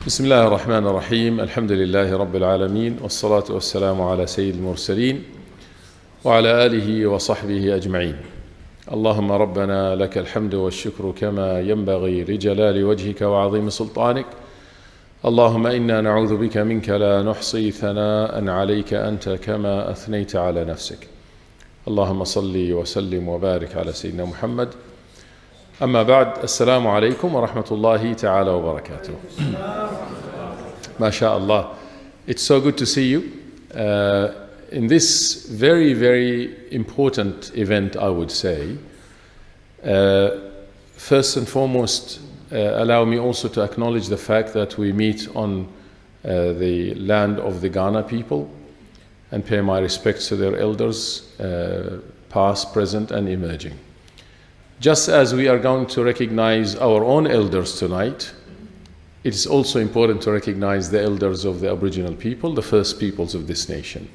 بسم الله الرحمن الرحيم الحمد لله رب العالمين والصلاة والسلام على سيد المرسلين وعلى آله وصحبه أجمعين. اللهم ربنا لك الحمد والشكر كما ينبغي لجلال وجهك وعظيم سلطانك. اللهم إنا نعوذ بك منك لا نحصي ثناء عليك أنت كما أثنيت على نفسك. اللهم صل وسلم وبارك على سيدنا محمد. أما بعد، السلام عليكم ورحمة الله تعالى وبركاته. MashaAllah. It's so good to see you in this very, very important event, I would say. First and foremost, allow me also to acknowledge the fact that we meet on the land of the Ghana people and pay my respects to their elders, past, present, and emerging. Just as we are going to recognize our own elders tonight, it is also important to recognize the elders of the Aboriginal people, the first peoples of this nation.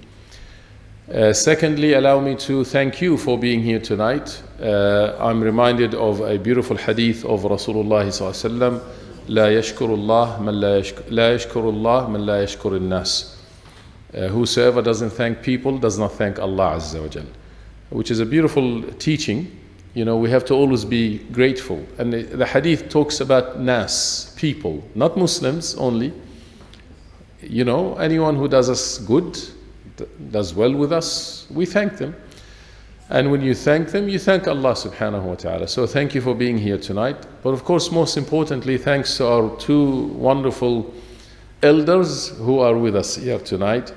Secondly, allow me to thank you for being here tonight. I'm reminded of a beautiful hadith of Rasulullah sallallahu alaihi wasallam, لا يشكر الله من لا يشكر الناس. Whosoever doesn't thank people does not thank Allah Azza wa Jal, which is a beautiful teaching. You know, we have to always be grateful. And the hadith talks about nas, people, not Muslims only. You know, anyone who does us good, does well with us, we thank them. And when you thank them, you thank Allah subhanahu wa ta'ala. So thank you for being here tonight. But of course, most importantly, thanks to our two wonderful elders who are with us here tonight.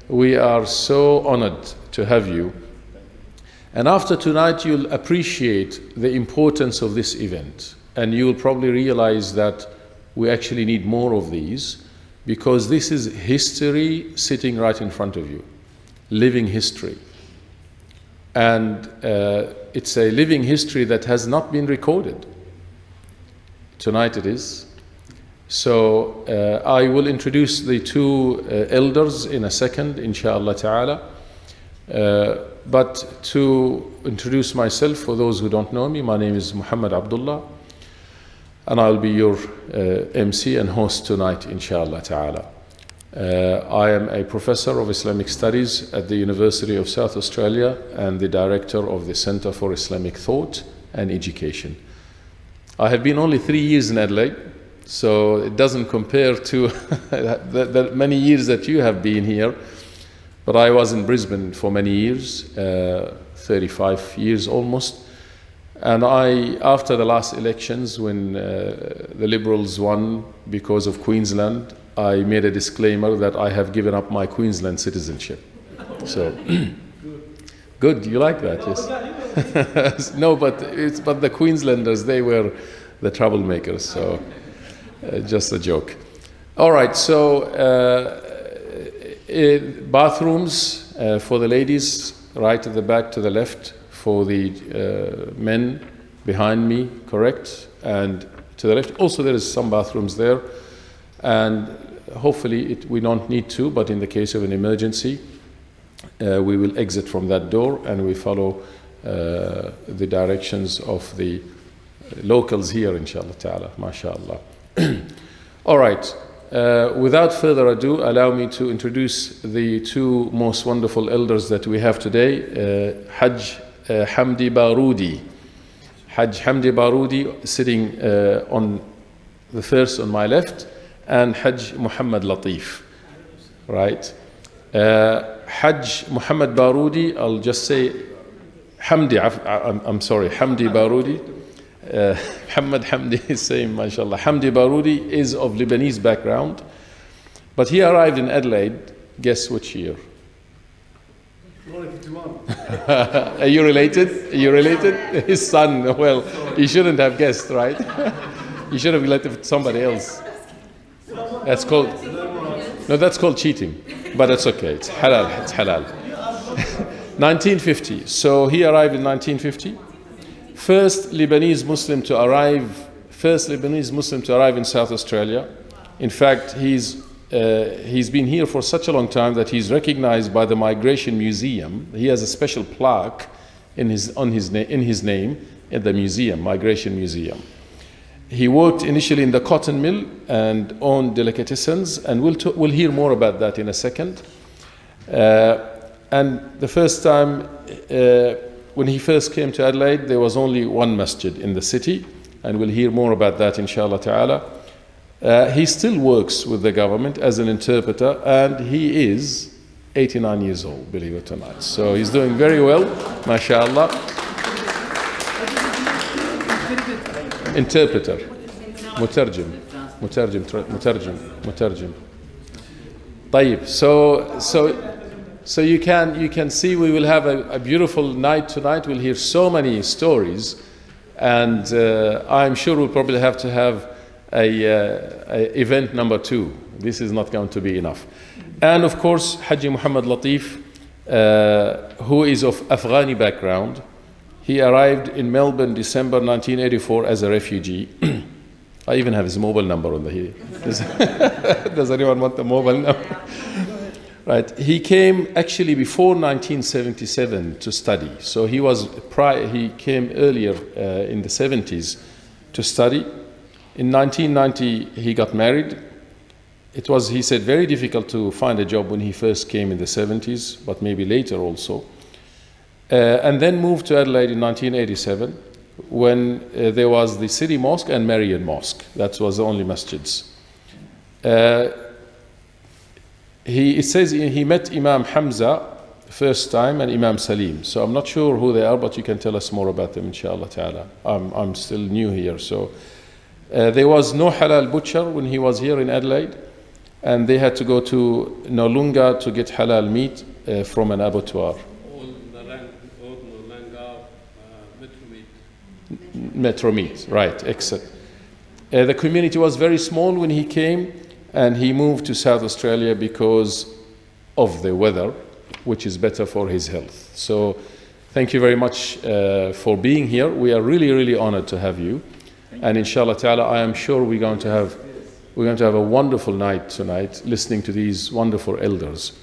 We are so honored to have you. And after tonight, you'll appreciate the importance of this event. And you'll probably realize that we actually need more of these, because this is history sitting right in front of you, living history. And it's a living history that has not been recorded. Tonight it is. So I will introduce the two elders in a second, inshallah ta'ala. But to introduce myself, for those who don't know me, my name is Mohamad Abdalla, and I'll be your MC and host tonight, inshallah ta'ala. I am a professor of Islamic Studies at the University of South Australia and the director of the Center for Islamic Thought and Education. I have been only 3 years in Adelaide, so it doesn't compare to the many years that you have been here. But I was in Brisbane for many years, 35 years almost. And after the last elections, when the Liberals won because of Queensland, I made a disclaimer that I have given up my Queensland citizenship. So, good, you like that, yes? No, but the Queenslanders, they were the troublemakers, so just a joke. All right, so bathrooms for the ladies, right at the back to the left, for the men behind me, correct, and to the left. Also, there is some bathrooms there, and hopefully we don't need to, but in the case of an emergency, we will exit from that door and we follow the directions of the locals here, inshallah ta'ala, mashallah. All right. Without further ado, allow me to introduce the two most wonderful elders that we have today. Hajj Hamdi Baroudi. Hajj Hamdi Baroudi sitting on the first on my left, and Hajj Mohamad Latif. Right? Hajj Mohamad Baroudi, I'll just say Hamdi, I'm sorry, Hamdi Baroudi. Muhammad Hamdi is saying, mashallah. Hamdi Baroudi is of Lebanese background, but he arrived in Adelaide, guess which year? 1951. Are you related? Are you related? His son, well, he shouldn't have guessed, right? He should have elected somebody else. That's called, no, that's called cheating, but it's okay, it's halal, it's halal. 1950, so he arrived in 1950. First Lebanese Muslim to arrive in South Australia. In fact, he's been here for such a long time that he's recognized by the Migration Museum. He has a special plaque in his name in the museum, Migration Museum. He worked initially in the cotton mill and owned delicatessens, and we'll hear more about that in a second. And the first time, when he first came to Adelaide, there was only one masjid in the city, and we'll hear more about that inshallah ta'ala. He still works with the government as an interpreter, and he is 89 years old, believe it or not. So he's doing very well, mashallah. Interpreter, مترجم. طيب. So you can see we will have a beautiful night tonight. We'll hear so many stories, and I'm sure we'll probably have to have a event number 2. This is not going to be enough. And of course, Haji Mohamad Latif, who is of Afghani background. He arrived in Melbourne December 1984 as a refugee. I even have his mobile number on the here. Does anyone want the mobile number? Right. He came actually before 1977 to study. So he came earlier in the 70s to study. In 1990, he got married. It was, he said, very difficult to find a job when he first came in the 70s, but maybe later also. And then moved to Adelaide in 1987 when there was the City Mosque and Marian Mosque. That was the only masjids. It says he met Imam Hamza first time and Imam Salim. So I'm not sure who they are, but you can tell us more about them, inshallah ta'ala. I'm still new here. So there was no halal butcher when he was here in Adelaide, and they had to go to Noarlunga to get halal meat from an abattoir. Metro meat, right, excellent. The community was very small when he came, and he moved to South Australia because of the weather, which is better for his health. So thank you very much for being here. We are really, really honored to have you. And inshallah ta'ala, I am sure we're going to have a wonderful night tonight, listening to these wonderful elders.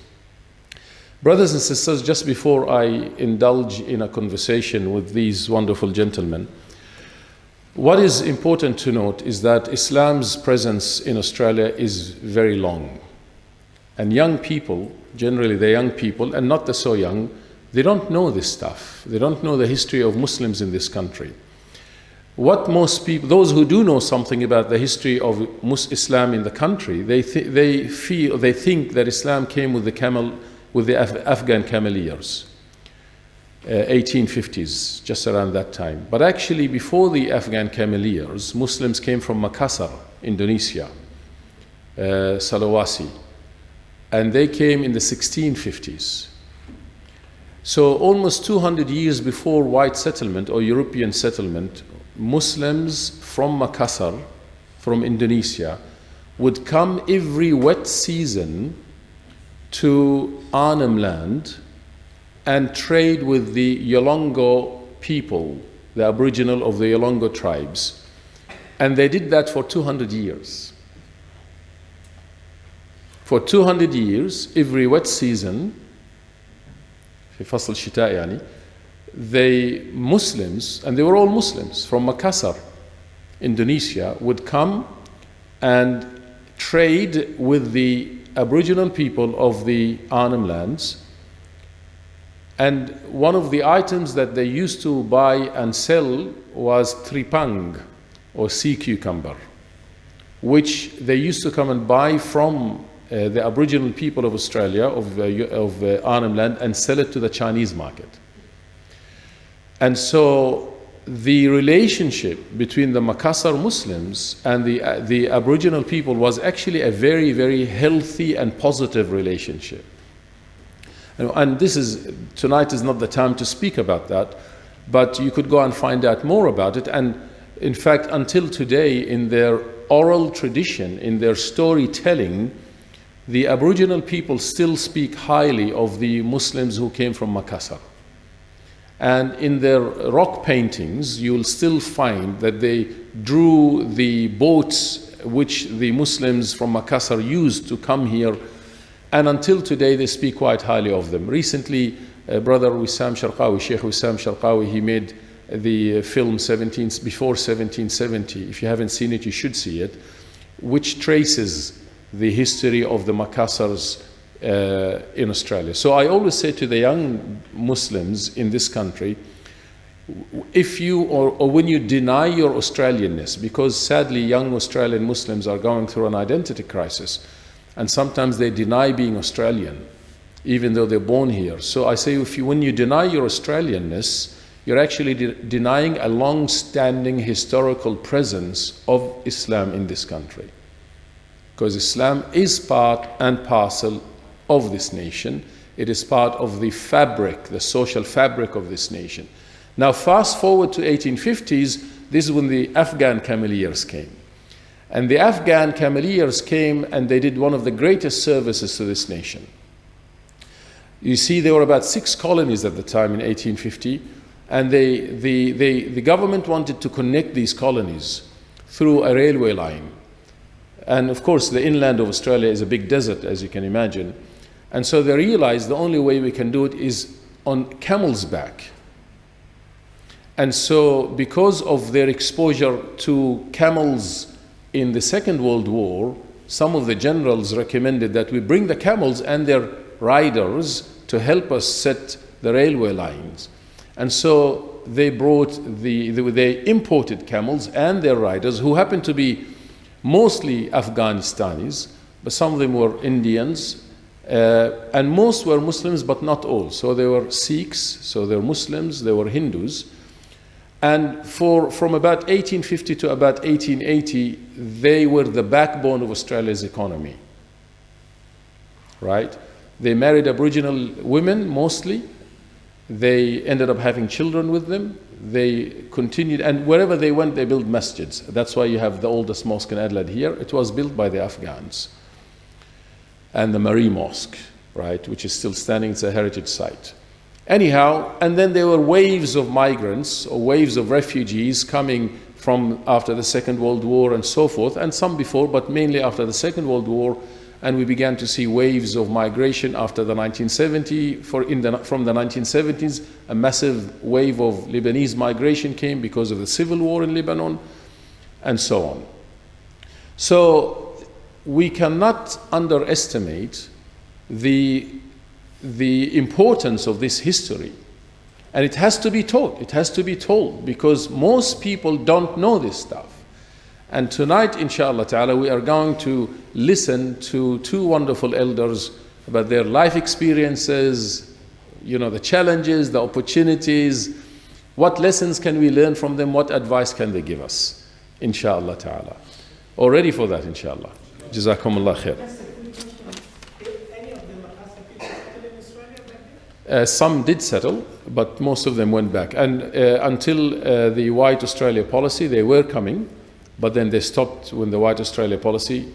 Brothers and sisters, just before I indulge in a conversation with these wonderful gentlemen, what is important to note is that Islam's presence in Australia is very long. And young people, generally the young people, and not the so young, they don't know this stuff. They don't know the history of Muslims in this country. What most people, those who do know something about the history of Islam in the country, they think that Islam came with the Afghan cameleers. 1850s, just around that time. But actually, before the Afghan cameleers, Muslims came from Makassar, Indonesia, Sulawesi, and they came in the 1650s. So almost 200 years before white settlement or European settlement, Muslims from Makassar, from Indonesia, would come every wet season to Arnhem Land and trade with the Yolongo people, the Aboriginal of the Yolongo tribes. And they did that for 200 years. For 200 years, every wet season, في فصل الشتاء يعني, the Muslims, and they were all Muslims from Makassar, Indonesia, would come and trade with the Aboriginal people of the Arnhem lands. And one of the items that they used to buy and sell was tripang, or sea cucumber, which they used to come and buy from the Aboriginal people of Australia, of Arnhem Land, and sell it to the Chinese market. And so the relationship between the Makassar Muslims and the Aboriginal people was actually a very, very healthy and positive relationship. And tonight is not the time to speak about that, but you could go and find out more about it. And in fact, until today, in their oral tradition, in their storytelling, the Aboriginal people still speak highly of the Muslims who came from Makassar. And in their rock paintings, you'll still find that they drew the boats which the Muslims from Makassar used to come here. And until today, they speak quite highly of them. Recently, Brother Wissam Sharqawi, Sheikh Wissam Sharqawi, he made the film before 1770. If you haven't seen it, you should see it, which traces the history of the Macassars in Australia. So I always say to the young Muslims in this country, if you or when you deny your Australianness, because sadly young Australian Muslims are going through an identity crisis, and sometimes they deny being Australian, even though they're born here. So I say, when you deny your Australianness, you're actually denying a long-standing historical presence of Islam in this country. Because Islam is part and parcel of this nation. It is part of the fabric, the social fabric of this nation. Now fast forward to 1850s, this is when the Afghan Cameleers came. And the Afghan Cameleers came and they did one of the greatest services to this nation. You see, there were about 6 colonies at the time in 1850, and the government wanted to connect these colonies through a railway line. And of course, the inland of Australia is a big desert, as you can imagine. And so they realized the only way we can do it is on camel's back. And so because of their exposure to camels in the Second World War, some of the generals recommended that we bring the camels and their riders to help us set the railway lines. And so they they imported camels and their riders, who happened to be mostly Afghanistanis, but some of them were Indians, and most were Muslims, but not all. So they were Sikhs, so they were Muslims, they were Hindus. And from about 1850 to about 1880, they were the backbone of Australia's economy, right? They married Aboriginal women mostly. They ended up having children with them. They continued, and wherever they went, they built masjids. That's why you have the oldest mosque in Adelaide here. It was built by the Afghans. And the Marie Mosque, right, which is still standing. It's a heritage site. Anyhow, and then there were waves of migrants or waves of refugees coming from after the Second World War and so forth, and some before, but mainly after the Second World War. And we began to see waves of migration after the 1970. From the 1970s, a massive wave of Lebanese migration came because of the civil war in Lebanon, and so on. So we cannot underestimate the importance of this history. And it has to be taught, it has to be told, because most people don't know this stuff. And tonight, inshallah ta'ala, we are going to listen to 2 wonderful elders about their life experiences, the challenges, the opportunities, what lessons can we learn from them, what advice can they give us, inshallah ta'ala. All ready for that, inshallah. Jazakumullah khair. Some did settle, but most of them went back. And until the White Australia policy, they were coming. But then they stopped when the White Australia policy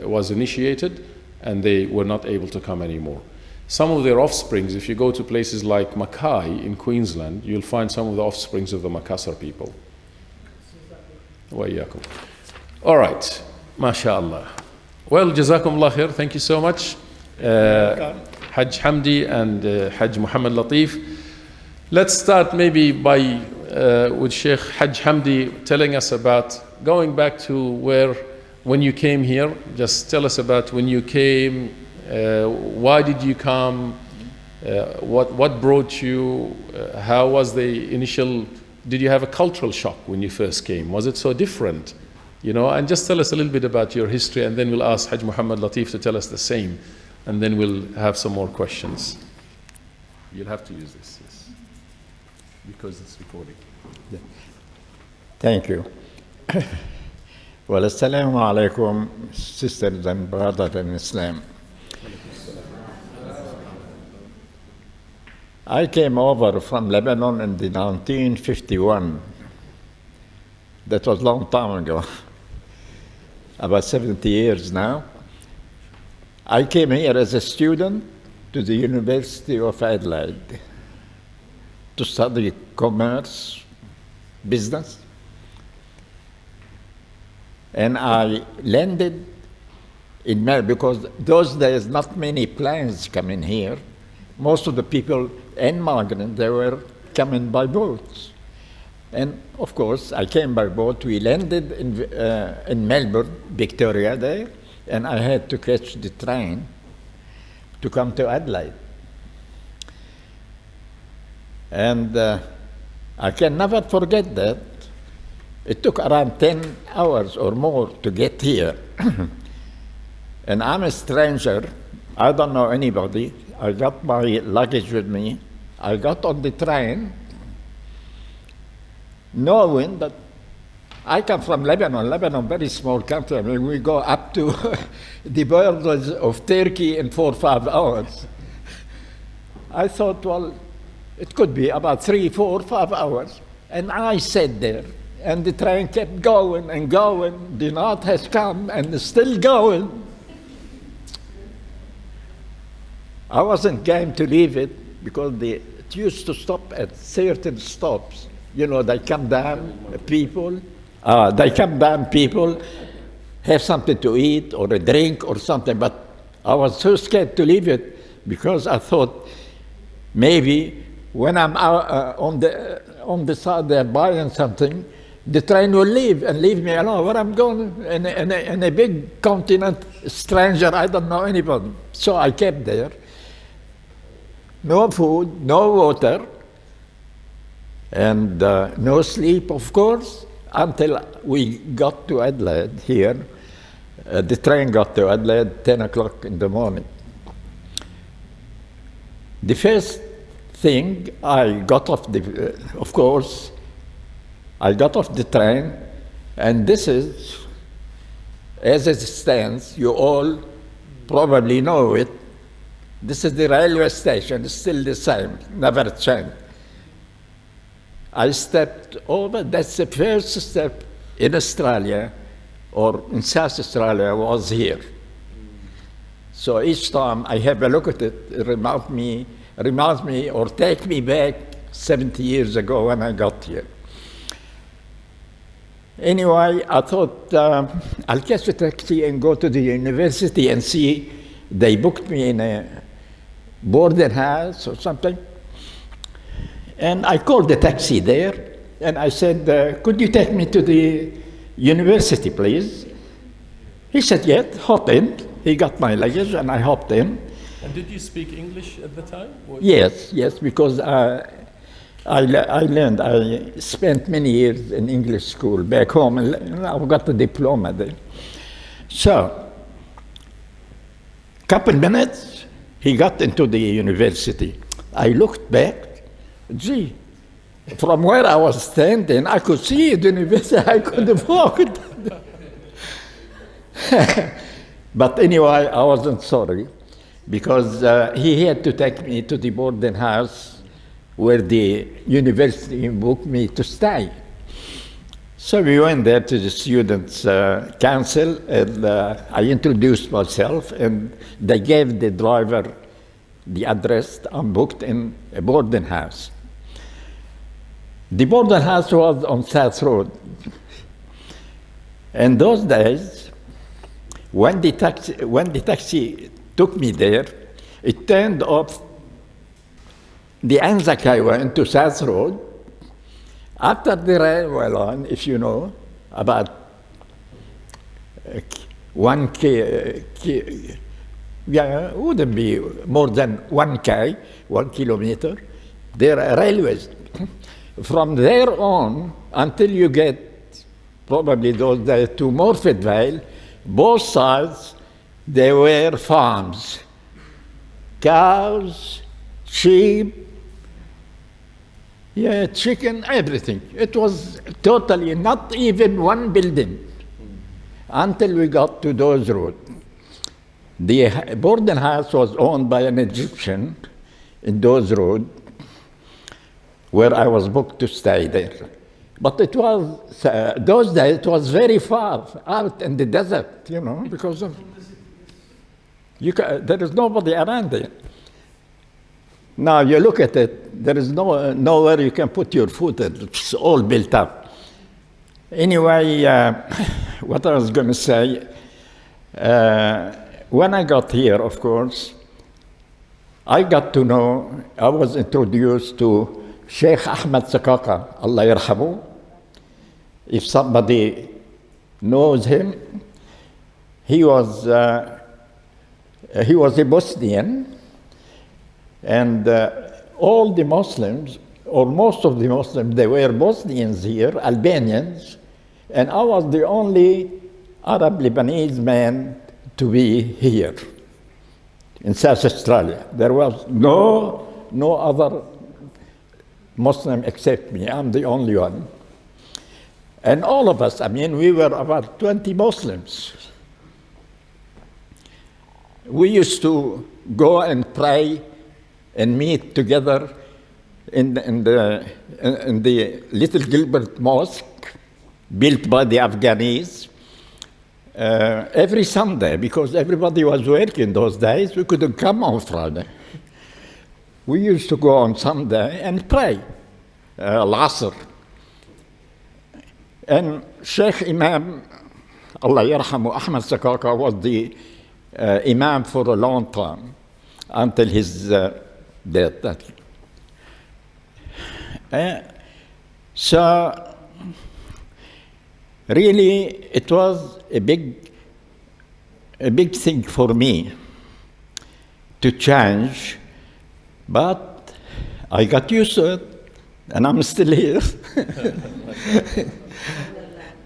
was initiated, and they were not able to come anymore. Some of their offsprings, if you go to places like Mackay in Queensland, you'll find some of the offsprings of the Macassar people. Wa iyyakum. All right, mashallah. Well, jazakumullah khair, thank you so much. Hajj Hamdi and Hajj Mohamad Latif. Let's start maybe with Sheikh Hajj Hamdi telling us about going back to when you came here. Just tell us about when you came, why did you come, what brought you, how was the initial, did you have a cultural shock when you first came? Was it so different? And just tell us a little bit about your history, and then we'll ask Hajj Mohamad Latif to tell us the same, and then we'll have some more questions. You'll have to use this, yes, because it's recording. Yeah. Thank you. Well, assalamu alaikum, sisters and brothers in Islam. I came over from Lebanon in the 1951. That was a long time ago, about 70 years now. I came here as a student to the University of Adelaide to study commerce, business. And I landed in Melbourne because those days not many planes coming here. Most of the people and migrants, they were coming by boats. And of course, I came by boat. We landed in Melbourne, Victoria there, and I had to catch the train to come to Adelaide. And I can never forget that. It took around 10 hours or more to get here. And I'm a stranger. I don't know anybody. I got my luggage with me. I got on the train knowing that I come from Lebanon. Lebanon, very small country. I mean, we go up to the borders of Turkey in 4 or 5 hours. I thought, well, it could be about 3, 4, 5 hours. And I sat there, and the train kept going and going. The night has come, and it's still going. I wasn't game to leave it because it used to stop at certain stops. You know, they come down, people have something to eat or a drink or something, but I was so scared to leave it because I thought maybe when I'm out, on the side there buying something, the train will leave and leave me alone. Where I'm going in a big continent, stranger, I don't know anybody. So I kept there. No food, no water, and no sleep, of course, until we got to Adelaide here. The train got to Adelaide 10 o'clock in the morning. The first thing, I got off of course, I got off the train, and this is, as it stands, you all probably know it. This is the railway station, it's still the same, never changed. I stepped over, that's the first step in Australia, or in South Australia, was here. So each time I have a look at it, it reminds me or take me back 70 years ago when I got here. Anyway, I thought I'll catch a taxi and go to the university and see. They booked me in a boarding house or something. And I called the taxi there, and I said, could you take me to the university, please? He said, yes, hop in. He got my luggage, and I hopped in. And did you speak English at the time? Yes, because I learned, I spent many years in English school back home, and I've got a diploma there. So, couple minutes, he got into the university. I looked back, gee, from where I was standing, I could see the university, I could have walked. But anyway, I wasn't sorry, because he had to take me to the boarding house where the university booked me to stay. So we went there to the students' council, and I introduced myself, and they gave the driver the address. I'm booked in a boarding house. The boarding house was on South Road. And those days, when the taxi took me there, it turned off the Anzac Highway into South Road. After the railway line, if you know, about 1 yeah, it wouldn't be more than 1 kilometer, there are railways. From there on, until you get probably those days to Morfettvale, both sides, there were farms, cows, sheep, yeah, chicken, everything. It was totally not even one building until we got to those roads. The boarding house was owned by an Egyptian in those roads, where I was booked to stay there. But it was, those days, it was very far out in the desert, you know, because of, there is nobody around there. Now you look at it, there is nowhere you can put your foot, it's all built up. Anyway, what I was going to say, when I got here, of course, I got to know, I was introduced to Sheikh Ahmed Sakaka, Allah yarhamu, if somebody knows him, he was a Bosnian, and all the Muslims, or most of the Muslims, they were Bosnians here, Albanians, and I was the only Arab Lebanese man to be here in South Australia. There was no other Muslim except me. I'm the only one. And all of us, I mean, we were about 20 Muslims. We used to go and pray and meet together in the Little Gilbert Mosque, built by the Afghanis, every Sunday, because everybody was working those days. We couldn't come on Friday. We used to go on Sunday and pray, Al-Asr. And Sheikh Imam, Allah yarhamu, Ahmed Sakaka was the Imam for a long time, until his death. So, really, it was a big thing for me to change, but I got used to it, and I'm still here.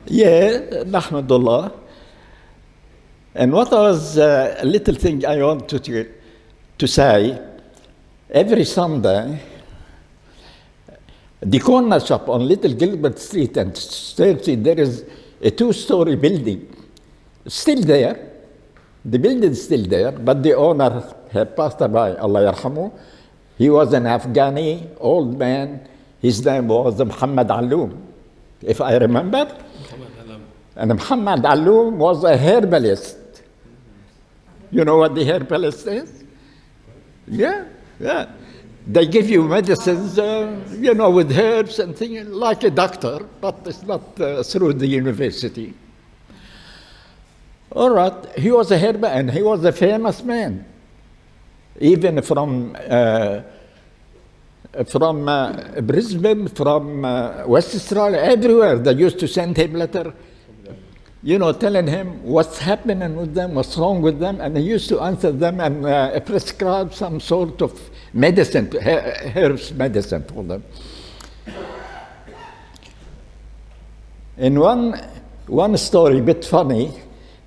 Yeah, Alhamdulillah. And what was a little thing I wanted to say, every Sunday, the corner shop on Little Gilbert Street and Third Street, there is a 2-story building, still there. The building is still there, but the owner had passed away, Allah yarhamu. He was an Afghani, old man. His name was Mohamad Aloom, if I remember. And Mohamad Aloom was a herbalist. You know what the herbalist is? Yeah. They give you medicines, with herbs and things, like a doctor, but it's not through the university. All right, he was a herbalist, and he was a famous man. Even from Brisbane, from West Australia, everywhere, they used to send him letter, telling him what's happening with them, what's wrong with them, and he used to answer them and prescribe some sort of medicine, herbs medicine for them. In one story, a bit funny,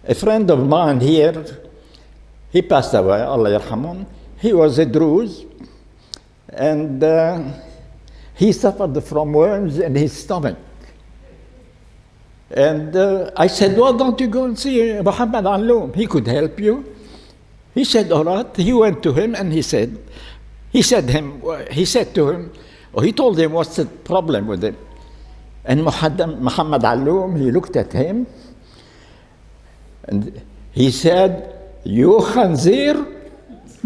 a friend of mine here, he passed away, Allah yarhamun. He was a Druze, and he suffered from worms in his stomach. And I said, well, don't you go and see Mohamad Aloom? He could help you. He said, all right. He went to him and he told him what's the problem with him. And Mohamad Aloom, he looked at him and he said, you khanzir,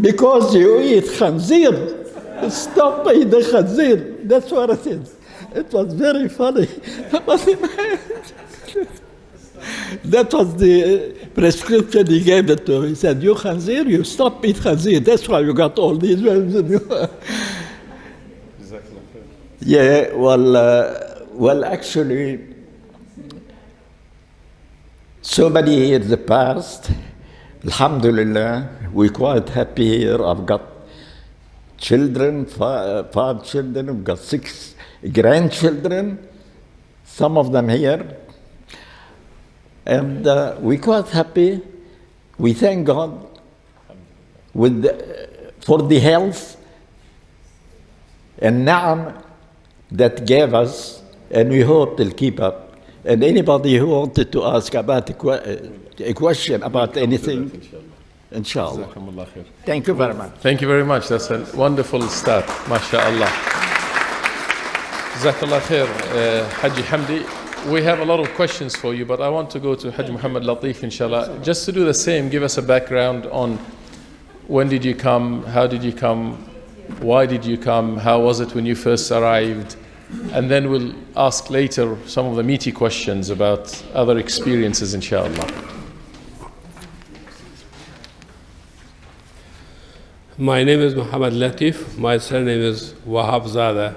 because you eat khanzir. Stop eating khanzir. That's what it is. It was very funny. That was the prescription he gave it to him. He said, you khanzir, you stop eating khanzir. That's why you got all these worms in you. Yeah, well, actually, so many years passed. Alhamdulillah, we're quite happy here. I've got children, 5 children, I've got 6 grandchildren, some of them here. And we're quite happy. We thank God for the health and na'am that gave us, and we hope they'll keep up. And anybody who wanted to ask about a question about anything, inshallah. Thank you very much. Thank you very much. That's a wonderful start. MashaAllah. Jazakallah khair, Haji Hamdi. We have a lot of questions for you, but I want to go to Haji Muhammad Latif, inshallah. Just to do the same, give us a background on when did you come, how did you come, why did you come, how was it when you first arrived, and then we'll ask later some of the meaty questions about other experiences, inshallah. My name is Mohamad Latif. My surname is Wahab Zada.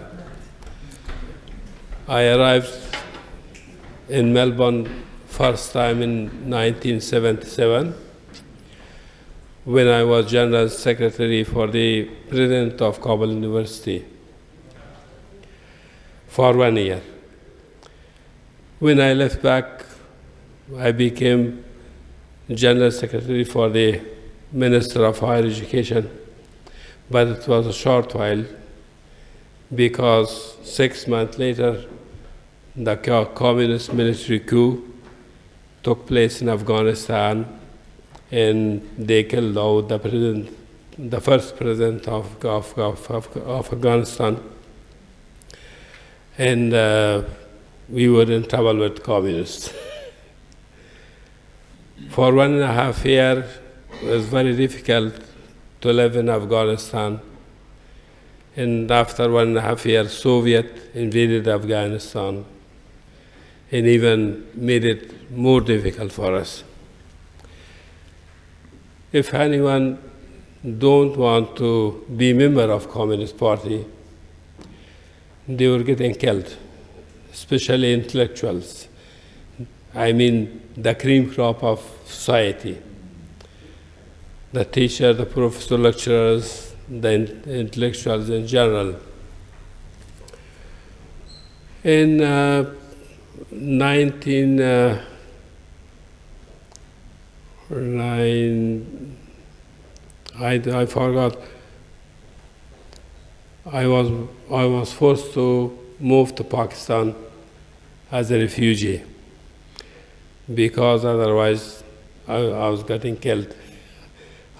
I arrived in Melbourne first time in 1977 when I was General Secretary for the President of Kabul University for 1 year. When I left back, I became General Secretary for the Minister of Higher Education, but it was a short while because 6 months later, the communist military coup took place in Afghanistan, and they killed out the first president of Afghanistan, and we were in trouble with communists. For 1.5 years, it was very difficult to live in Afghanistan. And after 1.5 years, Soviet invaded Afghanistan and even made it more difficult for us. If anyone don't want to be member of Communist Party, they were getting killed, especially intellectuals. I mean, the cream crop of society. The teacher, the professor, lecturers, the intellectuals in general. In 1909, I forgot. I was forced to move to Pakistan as a refugee because otherwise I was getting killed.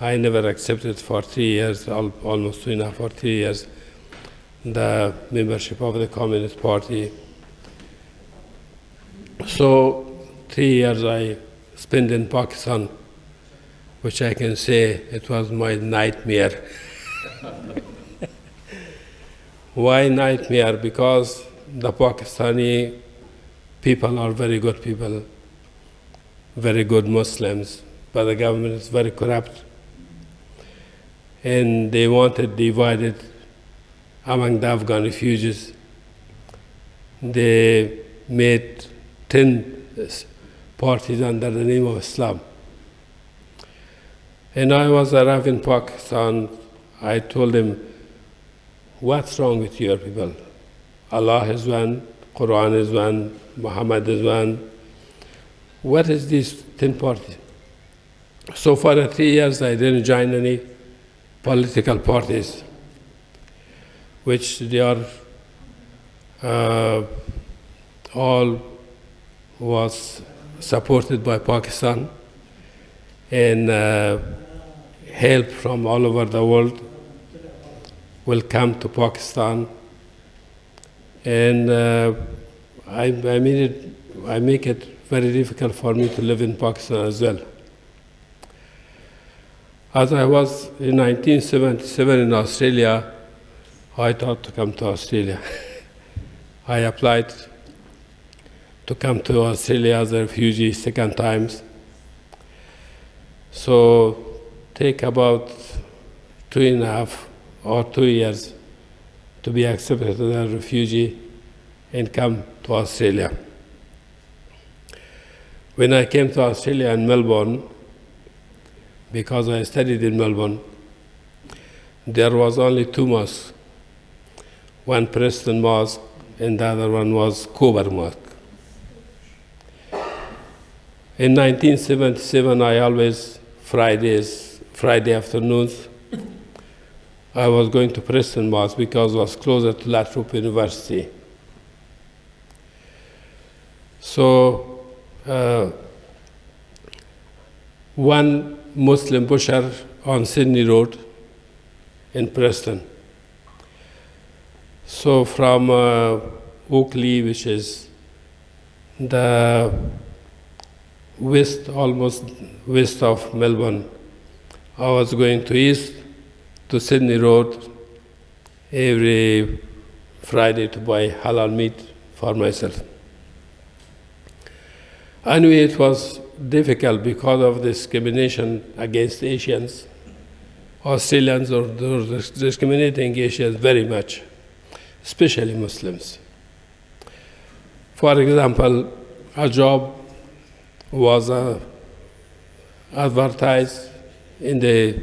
I never accepted for 3 years, almost 2.5 or 3 years, the membership of the Communist Party. So 3 years I spent in Pakistan, which I can say it was my nightmare. Why nightmare? Because the Pakistani people are very good people, very good Muslims, but the government is very corrupt. And they wanted divided among the Afghan refugees. They made 10 parties under the name of Islam. And I was arriving in Pakistan, I told them, what's wrong with your people? Allah is one, Quran is one, Mohamad is one. What is these 10 parties? So for 3 years I didn't join any political parties, which they are all was supported by Pakistan and help from all over the world will come to Pakistan, and I make it very difficult for me to live in Pakistan as well. As I was in 1977 in Australia, I thought to come to Australia. I applied to come to Australia as a refugee second time. So take about 2.5 or 2 years to be accepted as a refugee and come to Australia. When I came to Australia in Melbourne, because I studied in Melbourne, there was only 2 mosques. One Preston Mosque and the other one was Cobar Mosque. In 1977, I always, Friday afternoons, I was going to Preston Mosque because it was closer to La Trobe University. So, one Muslim butcher on Sydney Road in Preston. So from Oakley, which is the almost west of Melbourne, I was going to east to Sydney Road every Friday to buy halal meat for myself. Anyway, it was difficult because of discrimination against Asians. Australians are discriminating Asians very much, especially Muslims. For example, a job was advertised in the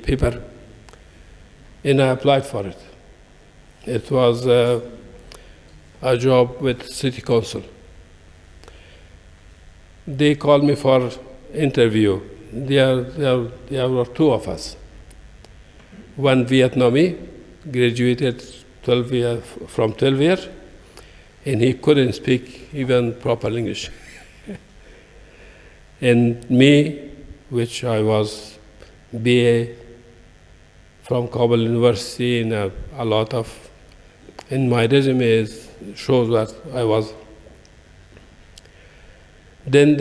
paper, and I applied for it. It was a job with city council. They called me for interview. There were two of us. One Vietnamese, graduated from 12 years, and he couldn't speak even proper English. And me, which I was BA from Kabul University, and a lot of, in my resume shows what I was. Then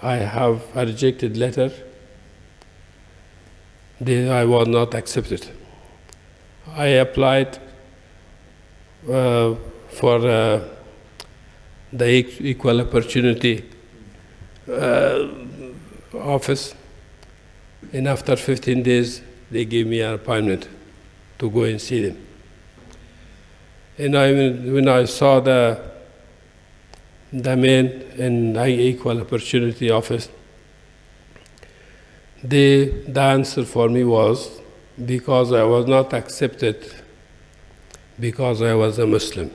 I have a rejected letter. I was not accepted. I applied for the Equal Opportunity office, and after 15 days, they gave me an appointment to go and see them. And when I saw the man in the Equal Opportunity office, the answer for me was because I was not accepted because I was a Muslim.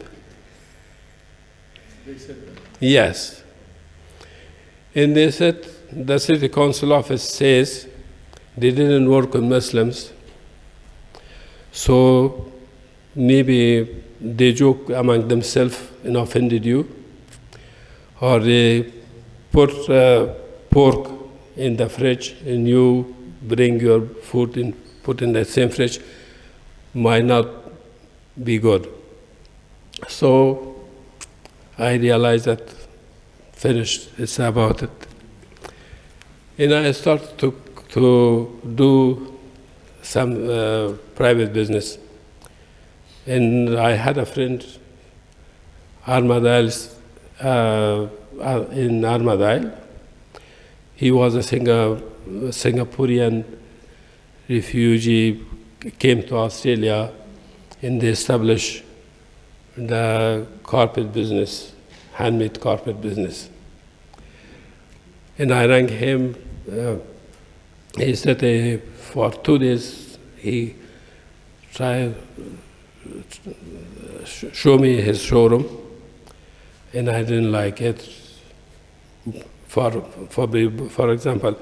They said that? Yes. And they said, the city council office says they didn't work on Muslims, so maybe they joke among themselves and offended you, or they put pork in the fridge and you bring your food and put in the same fridge, might not be good. So I realized that finished, it's about it. And I started to do some private business. And I had a friend, Armadale, in Armadale. He was a Singaporean refugee, came to Australia, and they established the carpet business, handmade carpet business. And I rang him. He said for 2 days he tried show me his showroom, and I didn't like it. For example,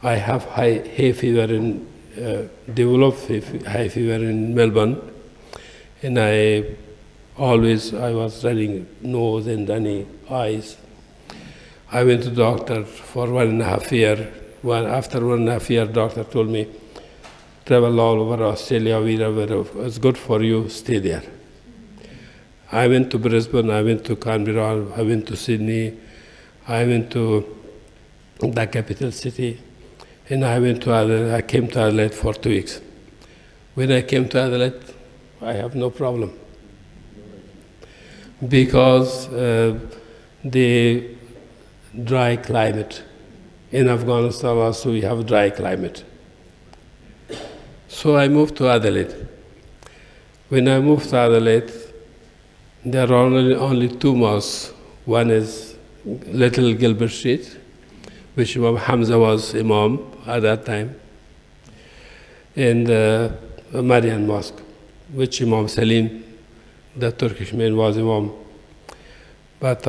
I have hay fever developed hay fever in Melbourne, and I was running nose and running eyes. I went to the doctor for 1.5 years. After 1.5 years, doctor told me, travel all over Australia, wherever it's good for you, stay there. I went to Brisbane, I went to Canberra, I went to Sydney, I went to the capital city, and I came to Adelaide for 2 weeks. When I came to Adelaide, I have no problem. Because the dry climate. In Afghanistan also we have dry climate. So I moved to Adelaide. When I moved to Adelaide, there are only 2 mosques. One is Little Gilbert Street, which Imam Hamza was Imam at that time, and Marian Mosque, which Imam Salim, the Turkish man, was Imam. But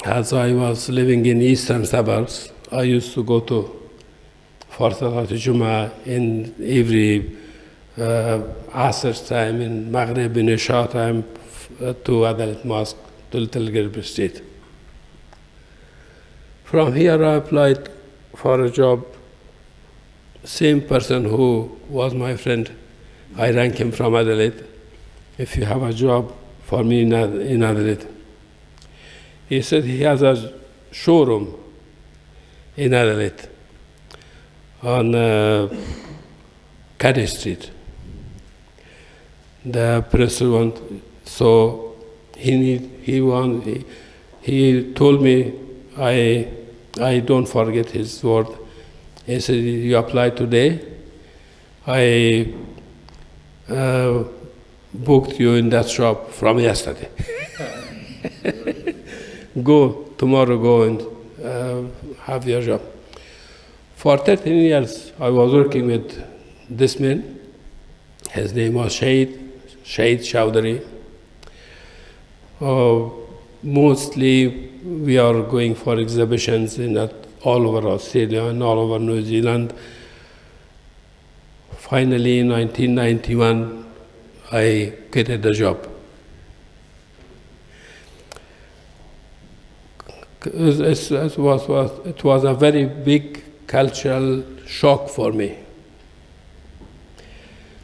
as I was living in eastern suburbs, I used to go for Salat Jummah in every Asr time, in Maghrib, in Isha time, to Adelaide Mosque, to Little Gilbert Street. From here I applied for a job. Same person who was my friend, I rang him from Adelaide. If you have a job for me in Adelaide. He said he has a showroom in Adelaide on Caddy Street. The president, so he told me, I don't forget his word. He said, you apply today. I booked you in that shop from yesterday. Go, tomorrow go and have your job. For 13 years, I was working with this man. His name was Shahid Chowdhury. Mostly we are going for exhibitions in all over Australia and all over New Zealand. Finally, in 1991, I quitted the job. It was a very big cultural shock for me,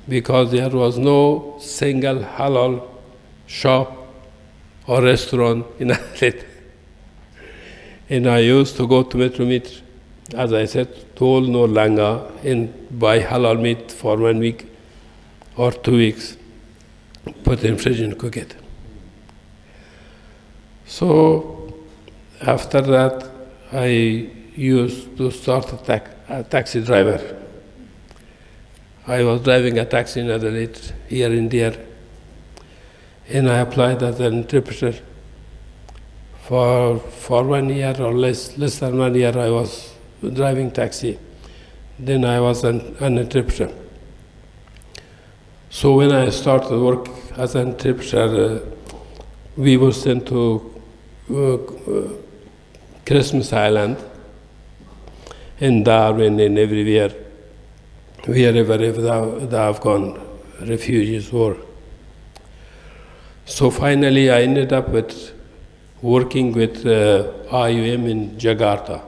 because there was no single halal shop or restaurant in Adelaide. And I used to go to Metro Meat, as I said, to Old Norlanga and buy halal meat for 1 week or 2 weeks, put it in fridge and cook it. So after that, I used to start a taxi driver. I was driving a taxi in Adelaide, here and there, and I applied as an interpreter. For 1 year or less than 1 year, I was driving taxi. Then I was an interpreter. So when I started work as an interpreter, we were sent to Christmas Island, in Darwin and everywhere, wherever the Afghan refugees were. So finally I ended up with working with IUM in Jakarta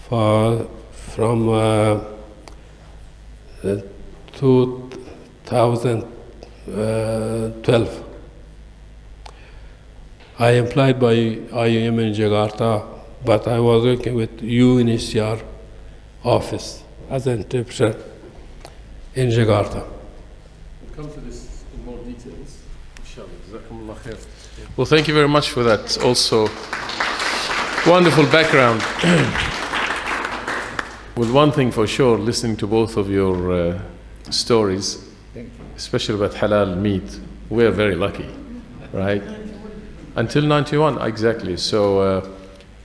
from 2012. I applied by IUM in Jakarta, but I was working with UNHCR office as an interpreter in Jakarta. We'll come to this in more details, inshallah. Jazakumullah khair. Well, thank you very much for that. Also, wonderful background. With one thing for sure, listening to both of your stories, especially about halal meat, we're very lucky, right? Until 91, exactly. So,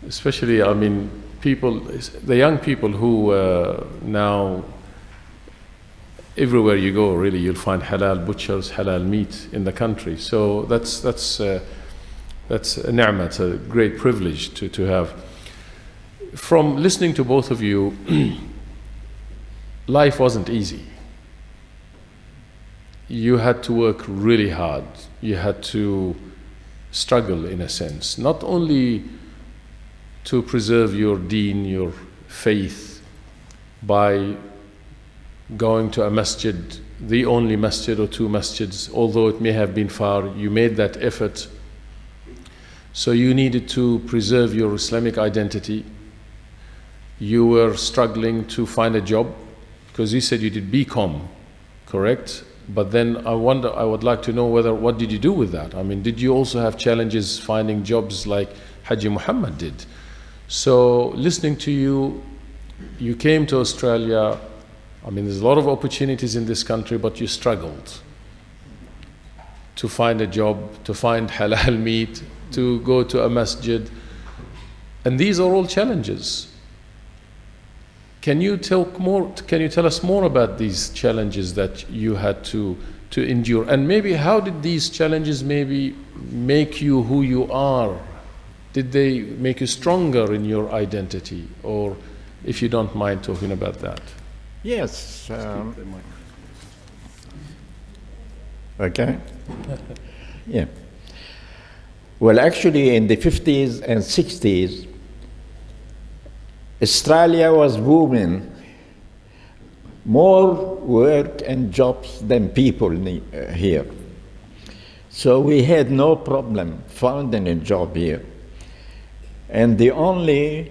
especially, I mean, people, the young people who now, everywhere you go, really, you'll find halal butchers, halal meat in the country. So that's a ni'mah, it's a great privilege to have. From listening to both of you, life wasn't easy. You had to work really hard. You had to struggle in a sense, not only to preserve your deen, your faith, by going to a masjid, the only masjid or 2 masjids, although it may have been far, you made that effort. So you needed to preserve your Islamic identity. You were struggling to find a job, because you said you did BCom, correct? But then I would like to know what did you do with that? I mean, did you also have challenges finding jobs like Haji Mohamad did? So listening to you, you came to Australia. I mean, there's a lot of opportunities in this country, but you struggled to find a job, to find halal meat, to go to a masjid. And these are all challenges. Can you tell us more about these challenges that you had to endure? And maybe how did these challenges maybe make you who you are? Did they make you stronger in your identity? Or if you don't mind talking about that. Yes. Okay. Yeah. Well, actually, in the 50s and 60s, Australia was booming. More work and jobs than people here. So we had no problem finding a job here. And the only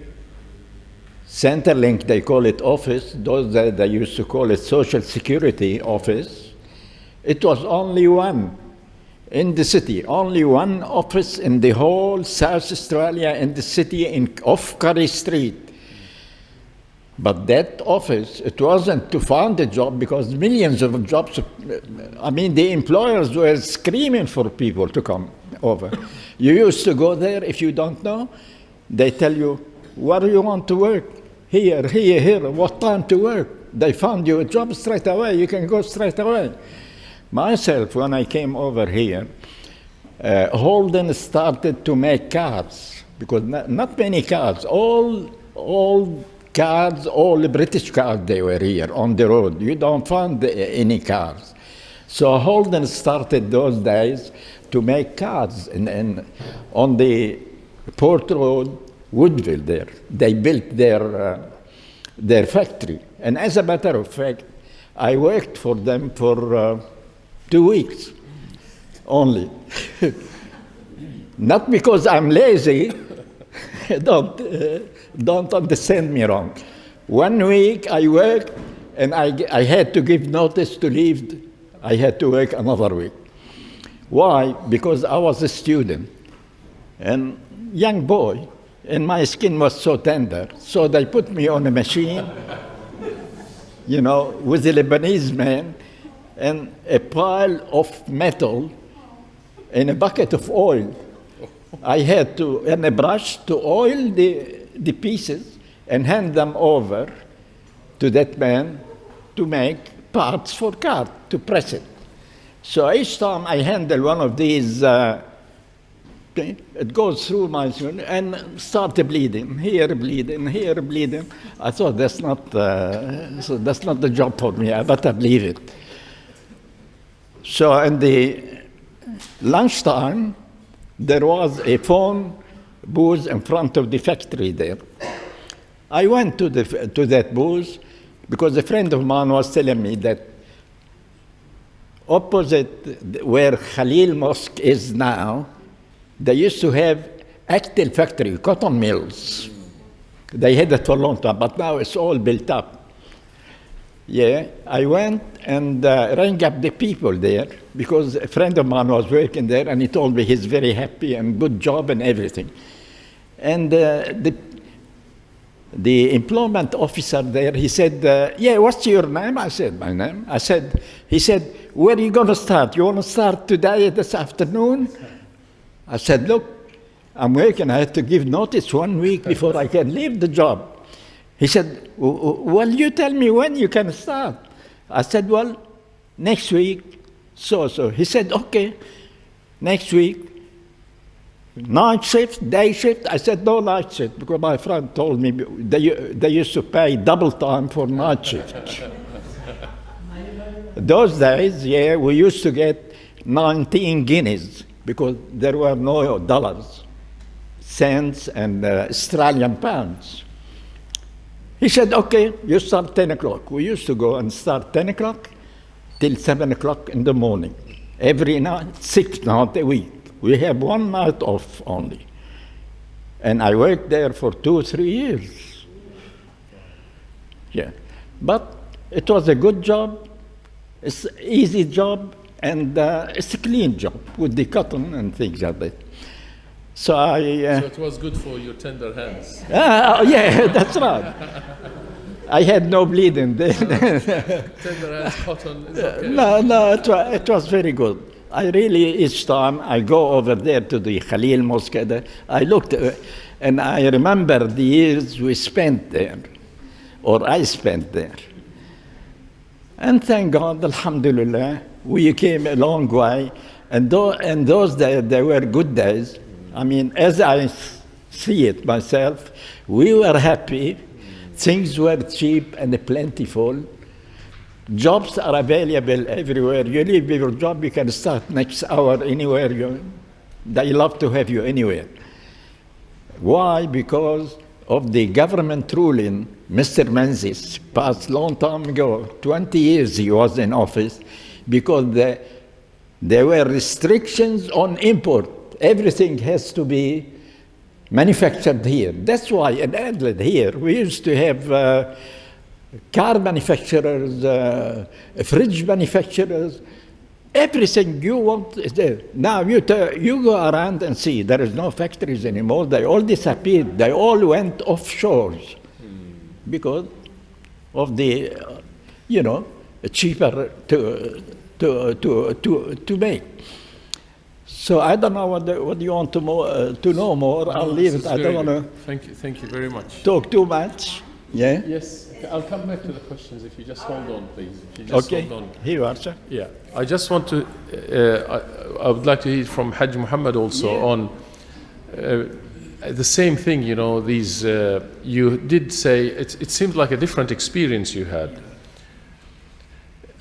Centrelink, they call it office, those that they used to call it Social Security office, it was only one in the city, only one office in the whole South Australia in the city off Curry Street. But that office, it wasn't to find a job because millions of jobs, I mean, the employers were screaming for people to come over. You used to go there, if you don't know, they tell you, where do you want to work? Here, here, here, what time to work? They found you a job straight away, you can go straight away. Myself, when I came over here, Holden started to make cars, because not many cars, all cars, all the British cars, they were here on the road. You don't find any cars. So Holden started those days to make cars on the Port Road, Woodville there. They built their factory. And as a matter of fact, I worked for them for 2 weeks only. Not because I'm lazy, don't understand me wrong. 1 week I worked and I had to give notice to leave. I had to work another week. Why? Because I was a student and young boy, and my skin was so tender. So they put me on a machine, you know, with a Lebanese man and a pile of metal and a bucket of oil. I had to, and a brush to oil the pieces and hand them over to that man to make parts for car, to press it. So each time I handle one of these, it goes through my skin and started bleeding, here bleeding, here bleeding. I thought that's not the job for me, I better leave it. So in the lunchtime, there was a phone booth in front of the factory there. I went to that booth because a friend of mine was telling me that opposite where Khalil Mosque is now, they used to have Actel factory, cotton mills. They had it for a long time, but now it's all built up. Yeah, I went and rang up the people there because a friend of mine was working there and he told me he's very happy and good job and everything. And the employment officer there, he said, yeah, what's your name? I said, my name. He said, where are you going to start? You want to start today, this afternoon? I said, look, I'm working. I have to give notice 1 week before I can leave the job. He said, well, you tell me when you can start. I said, well, next week, so. He said, okay, next week, night shift, day shift. I said, no night shift, because my friend told me they used to pay double time for night shift. Those days, yeah, we used to get 19 guineas, because there were no dollars, cents, and Australian pounds. He said, okay, you start 10 o'clock. We used to go and start 10 o'clock till 7 o'clock in the morning. Every night, 6 nights a week. We have 1 night off only. And I worked there for 2 or 3 years. Yeah. But it was a good job, it's an easy job, and it's a clean job with the cotton and things like that. So so it was good for your tender hands. Yeah, that's right. I had no bleeding there. Tender hands, cotton is okay. No, it was very good. I really, each time I go over there to the Khalil Mosque, I looked and I remember the years we spent there, or I spent there. And thank God, alhamdulillah, we came a long way. And those days, they were good days. I mean, as I see it myself, we were happy, things were cheap and plentiful, jobs are available everywhere. You leave your job, you can start next hour anywhere. They love to have you anywhere. Why? Because of the government ruling. Mr. Menzies passed long time ago, 20 years he was in office, because there were restrictions on import. Everything has to be manufactured here. That's why in Adelaide here, we used to have car manufacturers, fridge manufacturers, everything you want is there. Now you go around and see, there is no factories anymore. They all disappeared. They all went offshore because of the, cheaper to make. So I don't know what you want to know more. I'll leave it. I don't want to. Thank you very much. Talk too much. Yeah. Yes, I'll come back to the questions if you just hold on, please. If you just Okay. hold on. Here you are, sir. Yeah, I just want to. I would like to hear from Hajj Mohamad also on the same thing. You know, these. You did say it seemed like a different experience you had,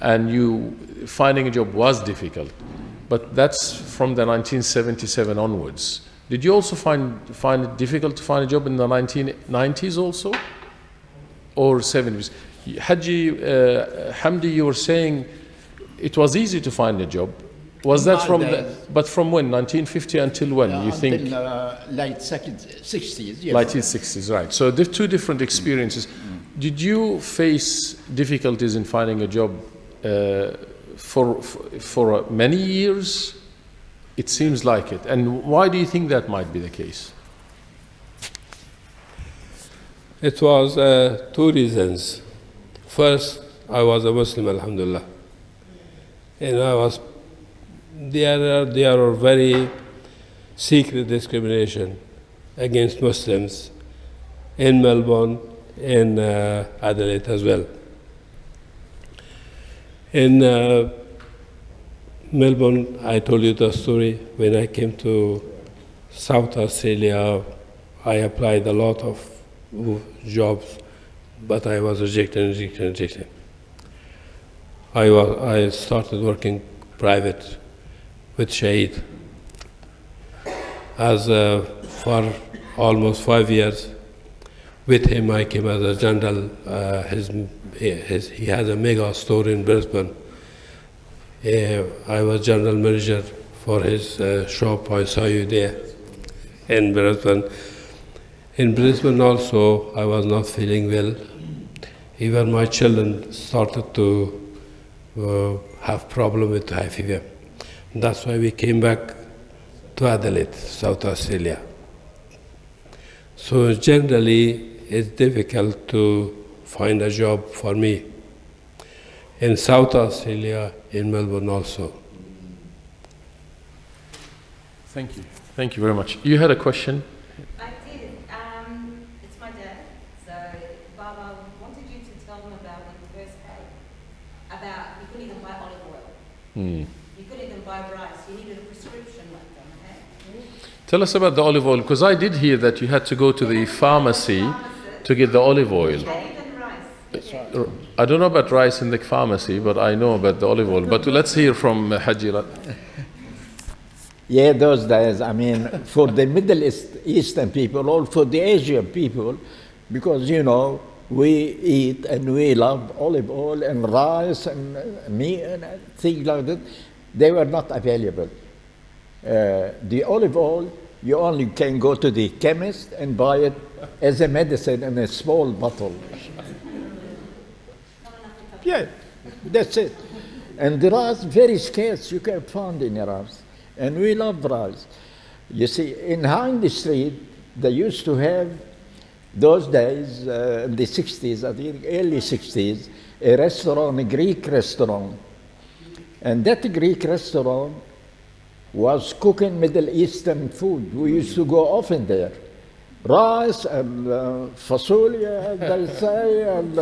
and finding a job was difficult, but that's from the 1977 onwards. Did you also find it difficult to find a job in the 1990s also, or 70s? Haji Hamdi, you were saying it was easy to find a job. Was that but from when? 1950 until when? You think? Until late 60s. Yes. Late 60s, right. So the two different experiences. Did you face difficulties in finding a job for many years? It seems like it. And why do you think that might be the case? It was two reasons. First, I was a Muslim, alhamdulillah. And there are very secret discrimination against Muslims in Melbourne, in Adelaide as well. In Melbourne, I told you the story. When I came to South Australia, I applied a lot of jobs, but I was rejected. I started working private with Shahid for almost 5 years. With him, I came as a general. He has a mega store in Brisbane. I was general manager for his shop. I saw you there in Brisbane. In Brisbane also, I was not feeling well. Even my children started to have problem with high fever. That's why we came back to Adelaide, South Australia. So generally, it's difficult to find a job for me in South Australia, in Melbourne also. Thank you. Thank you very much. You had a question? I did. It's my dad. So Baba wanted you to tell him about when you first came, about you couldn't even buy olive oil. You couldn't even buy rice. You needed a prescription like them, okay? Tell us about the olive oil, because I did hear that you had to go to the pharmacy to get the olive oil. And even rice. Yeah. I don't know about rice in the pharmacy, but I know about the olive oil. But let's hear from Haji. Yeah, those days, I mean, for the Middle Eastern people or for the Asian people, because, we eat and we love olive oil and rice and meat and things like that, they were not available. The olive oil, you only can go to the chemist and buy it as a medicine in a small bottle. Yeah, that's it. And the rice, very scarce, you can find in rice. And we love rice. You see, in Hind Street, they used to have, those days, in the 60s, I think early 60s, a restaurant, a Greek restaurant. And that Greek restaurant was cooking Middle Eastern food. We used to go often there. Rice and fasolia, they say, and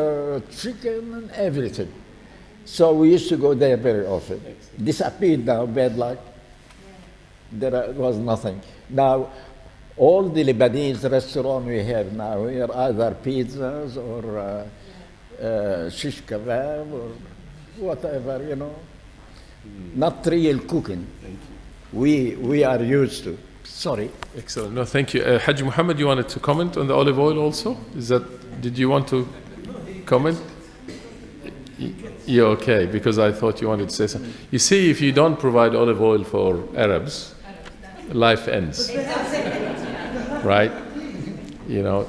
chicken and everything. So we used to go there very often. Disappeared now, bad luck. There was nothing. Now, all the Lebanese restaurants we have now here, either pizzas or shish kebab or whatever, Not real cooking. We are used to. Sorry. Excellent. No, thank you. Haji Mohamad, you wanted to comment on the olive oil also? Did you want to comment? Yeah, okay, because I thought you wanted to say something. You see, if you don't provide olive oil for Arabs, life ends. Right? Yeah,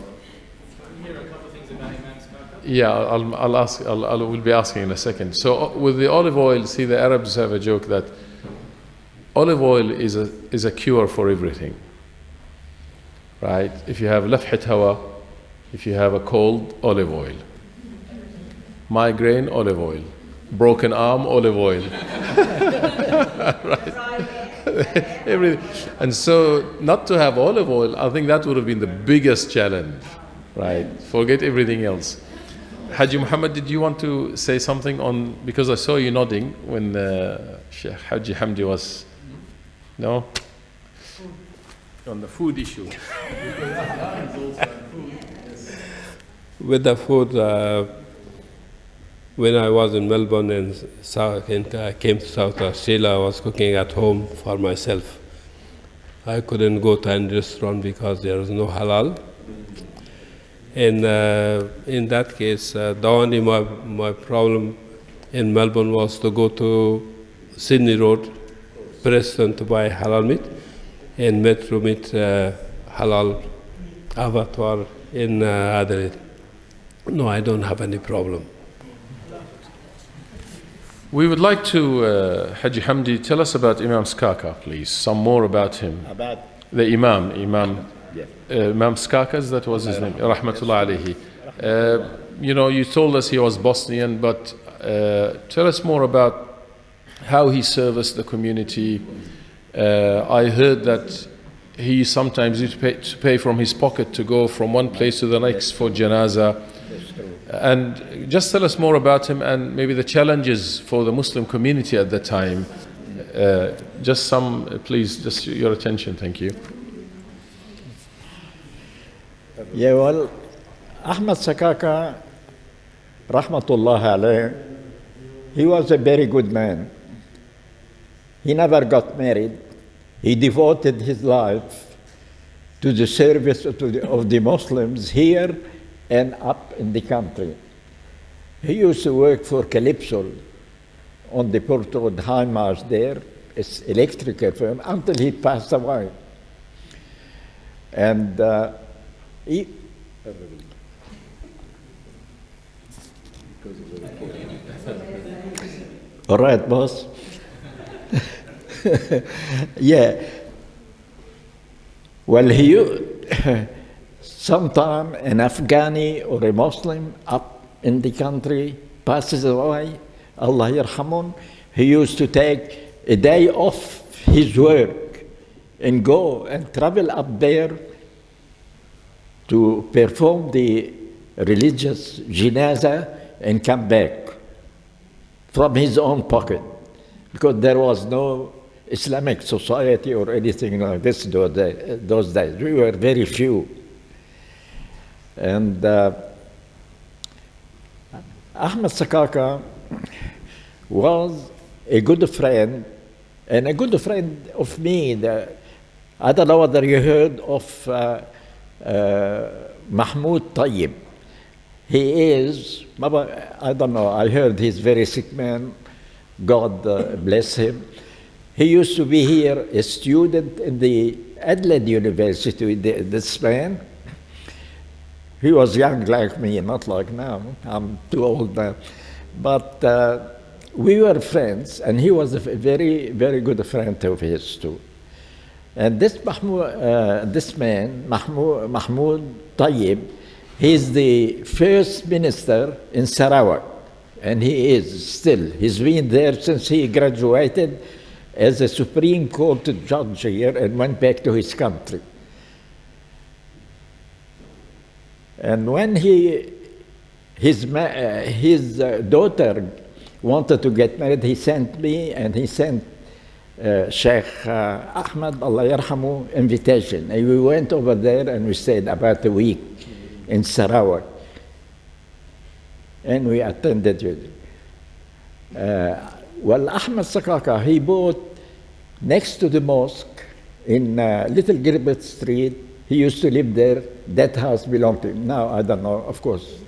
we'll be asking in a second. So with the olive oil, see, the Arabs have a joke that olive oil is a cure for everything. Right? If you have lafhat hawa, if you have a cold, olive oil. migraine, olive oil. Broken arm, olive oil. Everything. And so not to have olive oil, I think that would have been the biggest challenge, right? Forget everything else. Haji Mohamad, did you want to say something on, because I saw you nodding when Sheikh Haji Hamdi was, no? On the food issue. With the food, when I was in Melbourne and came to South Australia, I was cooking at home for myself. I couldn't go to any restaurant because there was no halal. And in that case, the only my problem in Melbourne was to go to Sydney Road, Preston, to buy halal meat, and Metro Meat halal abattoir in Adelaide. No, I don't have any problem. We would like to, Haji Hamdi, tell us about Imam Skaka, please. Some more about him. About The Imam. yes. Imam Skakas, that was his name, Rahmatullah alayhi. You know, you told us he was Bosnian, but tell us more about how he serviced the community. I heard that he sometimes used to pay from his pocket to go from one place to the next for janazah. And just tell us more about him and maybe the challenges for the Muslim community at the time. Just some, please, just your attention, thank you. Yeah, well, Ahmad Sakaka, rahmatullah alayh, he was a very good man. He never got married. He devoted his life to the service of the Muslims here and up in the country. He used to work for Calypso on the Port Road High Marsh there, it's electrical firm, until he passed away. And he, all right, boss. Yeah. Well, sometime an Afghani or a Muslim up in the country passes away, Allah yarhamun, he used to take a day off his work and go and travel up there to perform the religious janazah and come back from his own pocket, because there was no Islamic society or anything like this those days. We were very few. And Ahmad Sakaka was a good friend, and a good friend of me. I don't know whether you heard of Mahmoud Tayyib. He is, I don't know, I heard he's a very sick man. God bless him. He used to be here, a student in the Adelaide University, this man. He was young like me, not like now. I'm too old now. But we were friends, and he was a very, very good friend of his too. And this man, Mahmoud Tayyib, he's the first minister in Sarawak, and he is still. He's been there since he graduated as a Supreme Court judge here and went back to his country. And when his daughter wanted to get married, he sent me and he sent Sheikh Ahmad, Allah yarhamu, invitation. And we went over there and we stayed about a week in Sarawak. And we attended it. Well, Ahmad Sakaka, he bought next to the mosque in Little Gilbert Street. He used to live there. That house belonged to him. Now, I don't know, of course.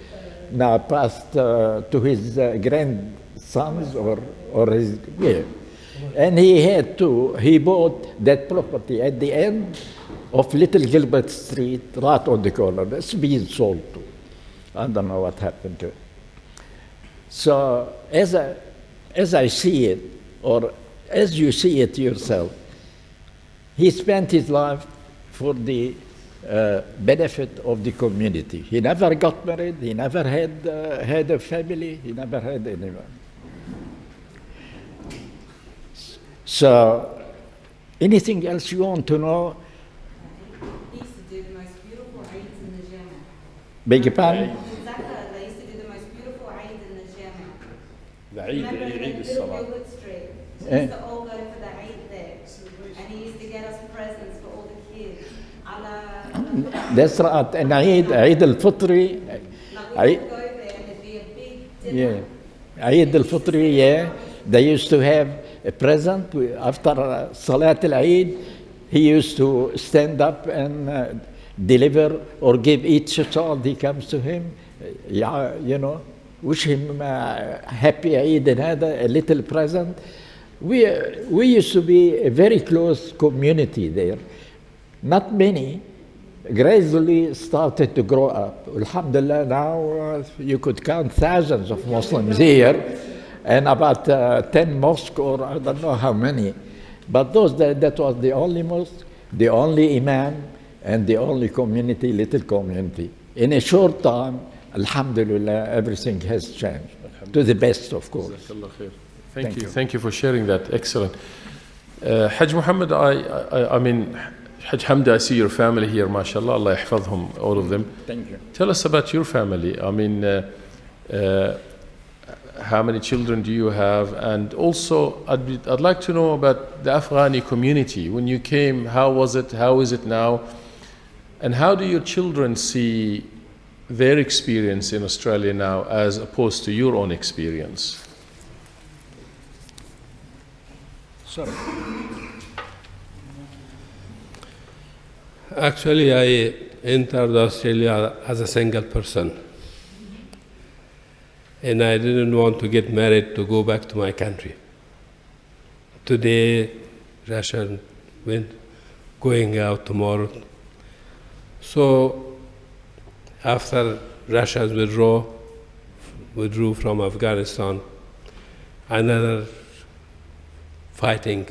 Now passed to his grandsons or his, yeah. And he bought that property at the end of Little Gilbert Street, right on the corner. It's been sold too. I don't know what happened to it. So as I see it, or as you see it yourself, he spent his life for the benefit of the community. He never got married, he never had a family, he never had anyone. So, anything else you want to know? He used to do the most beautiful Eids in the German. Beg your pardon? Zaka, they used to do the most beautiful Eid in the German. العيد Remember عيد in Little الصلاة. Gilbert Street? We Eh. used to all go for the Eid there. And he used to get us presents for all the kids. That's right. And Eid al-Fitri. Like we would go there and there'd be a big dinner. Yeah. Eid al-Fitri, yeah. They used to have a present after Salat al-Eid. He used to stand up and deliver or give each child he comes to him, wish him happy Eid and had a little present. We used to be a very close community there. Not many. Gradually started to grow up. Alhamdulillah, now you could count thousands of Muslims here and about 10 mosques or I don't know how many. But that was the only mosque, the only imam, and the only community, little community. In a short time, alhamdulillah, everything has changed. To the best, of course. Thank you. Thank you for sharing that. Excellent. Hajj Mohamad, I mean, Hajj Hamda, I see your family here, mashallah, Allah yahfadhum, all of them. Thank you. Tell us about your family. I mean, how many children do you have? And also, I'd like to know about the Afghani community. When you came, how was it? How is it now? And how do your children see their experience in Australia now as opposed to your own experience? Sorry. Actually, I entered Australia as a single person. And I didn't want to get married to go back to my country. Today, Russia went going out tomorrow. So, after Russia withdrew from Afghanistan, another fighting,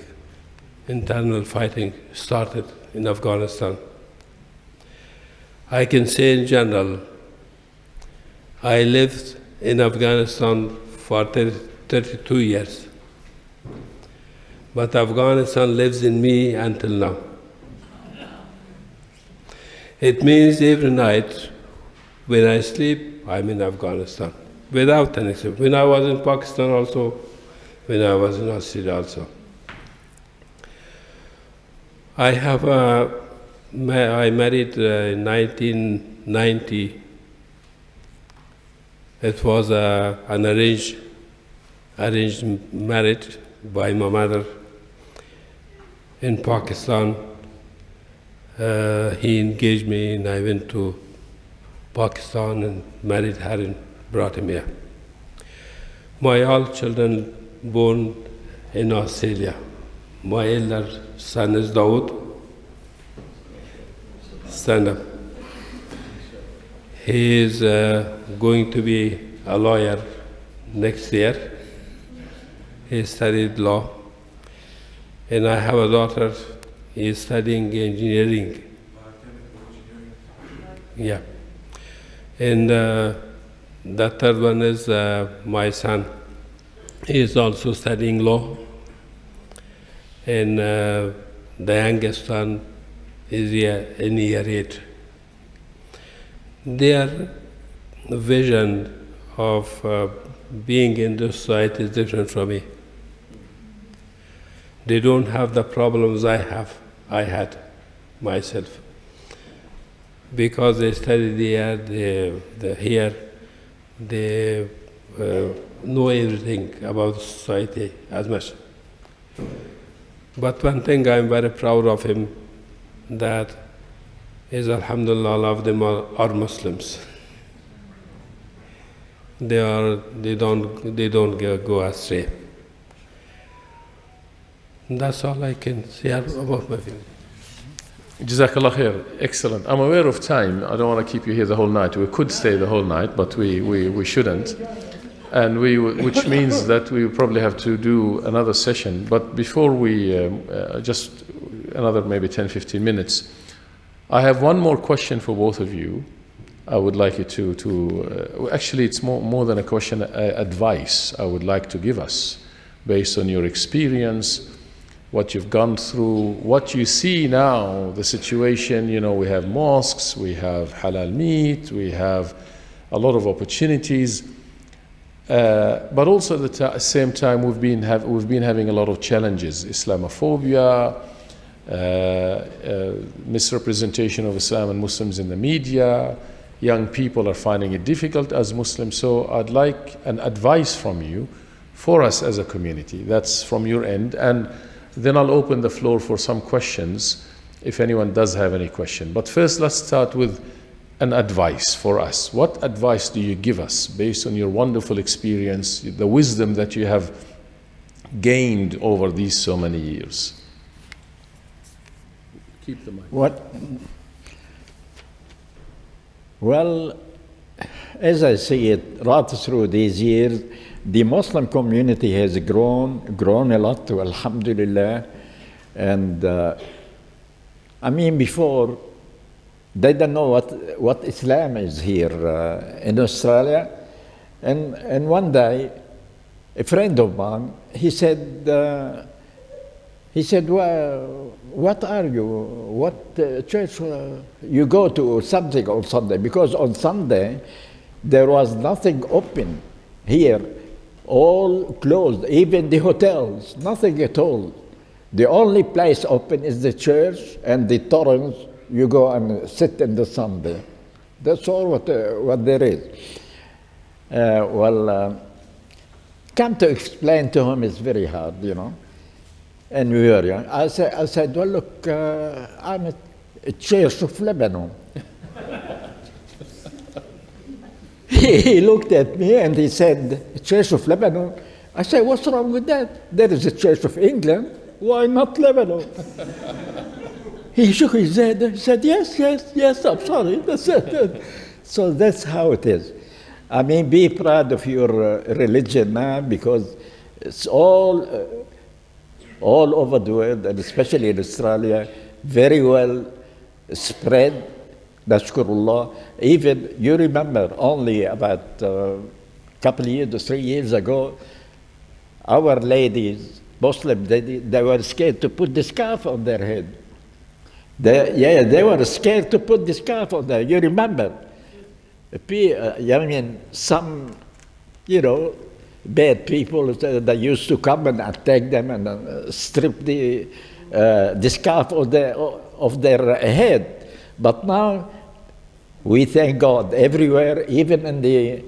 internal fighting started in Afghanistan. I can say in general, I lived in Afghanistan for 32 years. But Afghanistan lives in me until now. It means every night when I sleep, I'm in Afghanistan, without any sleep. When I was in Pakistan also, when I was in Australia also. I married in 1990. It was an arranged marriage by my mother in Pakistan. He engaged me and I went to Pakistan and married her and brought him here. My all children born in Australia. My elder son is Dawood. Stand up. He is going to be a lawyer next year. He studied law. And I have a daughter, he is studying engineering. Yeah. And the third one is my son. He is also studying law. And the youngest son is in year 8. Their vision of being in this society is different from me. They don't have the problems I had myself. Because they studied here, they know everything about society as much. But one thing I'm very proud of him, that is, alhamdulillah, all of them are Muslims. They don't go astray. That's all I can say about my family. Jazakallah khair. Excellent. I'm aware of time. I don't want to keep you here the whole night. We could stay the whole night, but we shouldn't. And which means that we probably have to do another session. But before we, just another maybe 10, 15 minutes, I have one more question for both of you. I would like you actually it's more than a question, advice I would like to give us based on your experience, what you've gone through, what you see now, the situation. We have mosques, we have halal meat, we have a lot of opportunities, but also at the same time we've been having a lot of challenges: Islamophobia, misrepresentation of Islam and Muslims in the media. Young people are finding it difficult as Muslims. So I'd like an advice from you for us as a community. That's from your end, and then I'll open the floor for some questions if anyone does have any question. But first, let's start with an advice for us. What advice do you give us based on your wonderful experience, the wisdom that you have gained over these so many years? Keep the mic. Well, as I see it, right through these years, the Muslim community has grown a lot, alhamdulillah. And I mean, before, they don't know what Islam is here in Australia. And one day, a friend of mine, he said, well, what are you? What church you go to? Something on Sunday? Because on Sunday, there was nothing open here. All closed, even the hotels, nothing at all. The only place open is the church and the Torrens. You go and sit in the sun there. That's all what there is. Come to explain to him is very hard, And we were young. I said, well, look, I'm a Church of Lebanon. He looked at me and he said, Church of Lebanon? I said, what's wrong with that? There is a Church of England. Why not Lebanon? He shook his head and said, yes, I'm sorry. That's it. So that's how it is. I mean, be proud of your religion now, because it's all over the world, and especially in Australia, very well spread. Nashkurullah. Even, you remember, only about a couple of years, 3 years ago, our ladies, Muslim, they were scared to put the scarf on their head. They were scared to put the scarf on there. You remember? I mean, some, bad people, they used to come and attack them and strip the scarf of their head. But now, we thank God everywhere, even in the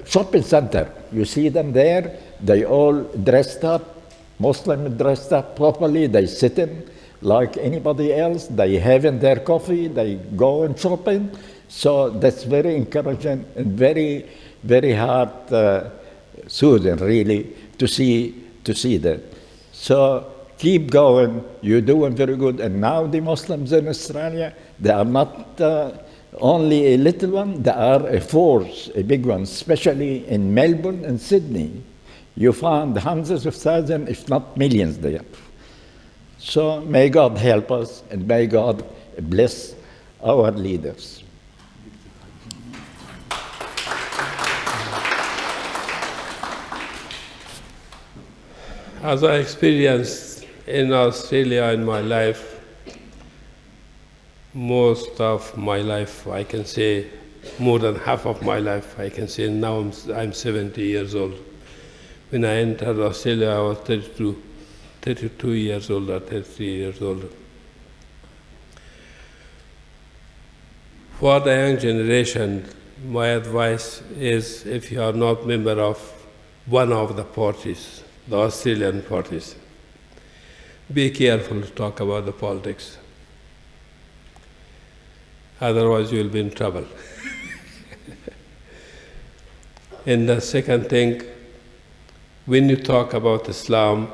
shopping center. You see them there, they all dressed up, Muslim dressed up properly, they sit in like anybody else, they having their coffee, they go and shopping. So that's very encouraging and very, very heart soothing, really, to see that. So keep going, you're doing very good. And now the Muslims in Australia, they are not only a little one, they are a force, a big one, especially in Melbourne and Sydney. You find hundreds of thousands, if not millions there. So may God help us, and may God bless our leaders. As I experienced in Australia in my life, most of my life, I can say, more than half of my life, I can say now I'm 70 years old. When I entered Australia, I was 32 years old or 33 years old. For the young generation, my advice is, if you are not member of one of the parties, the Australian parties, be careful to talk about the politics. Otherwise, you will be in trouble. And the second thing, when you talk about Islam,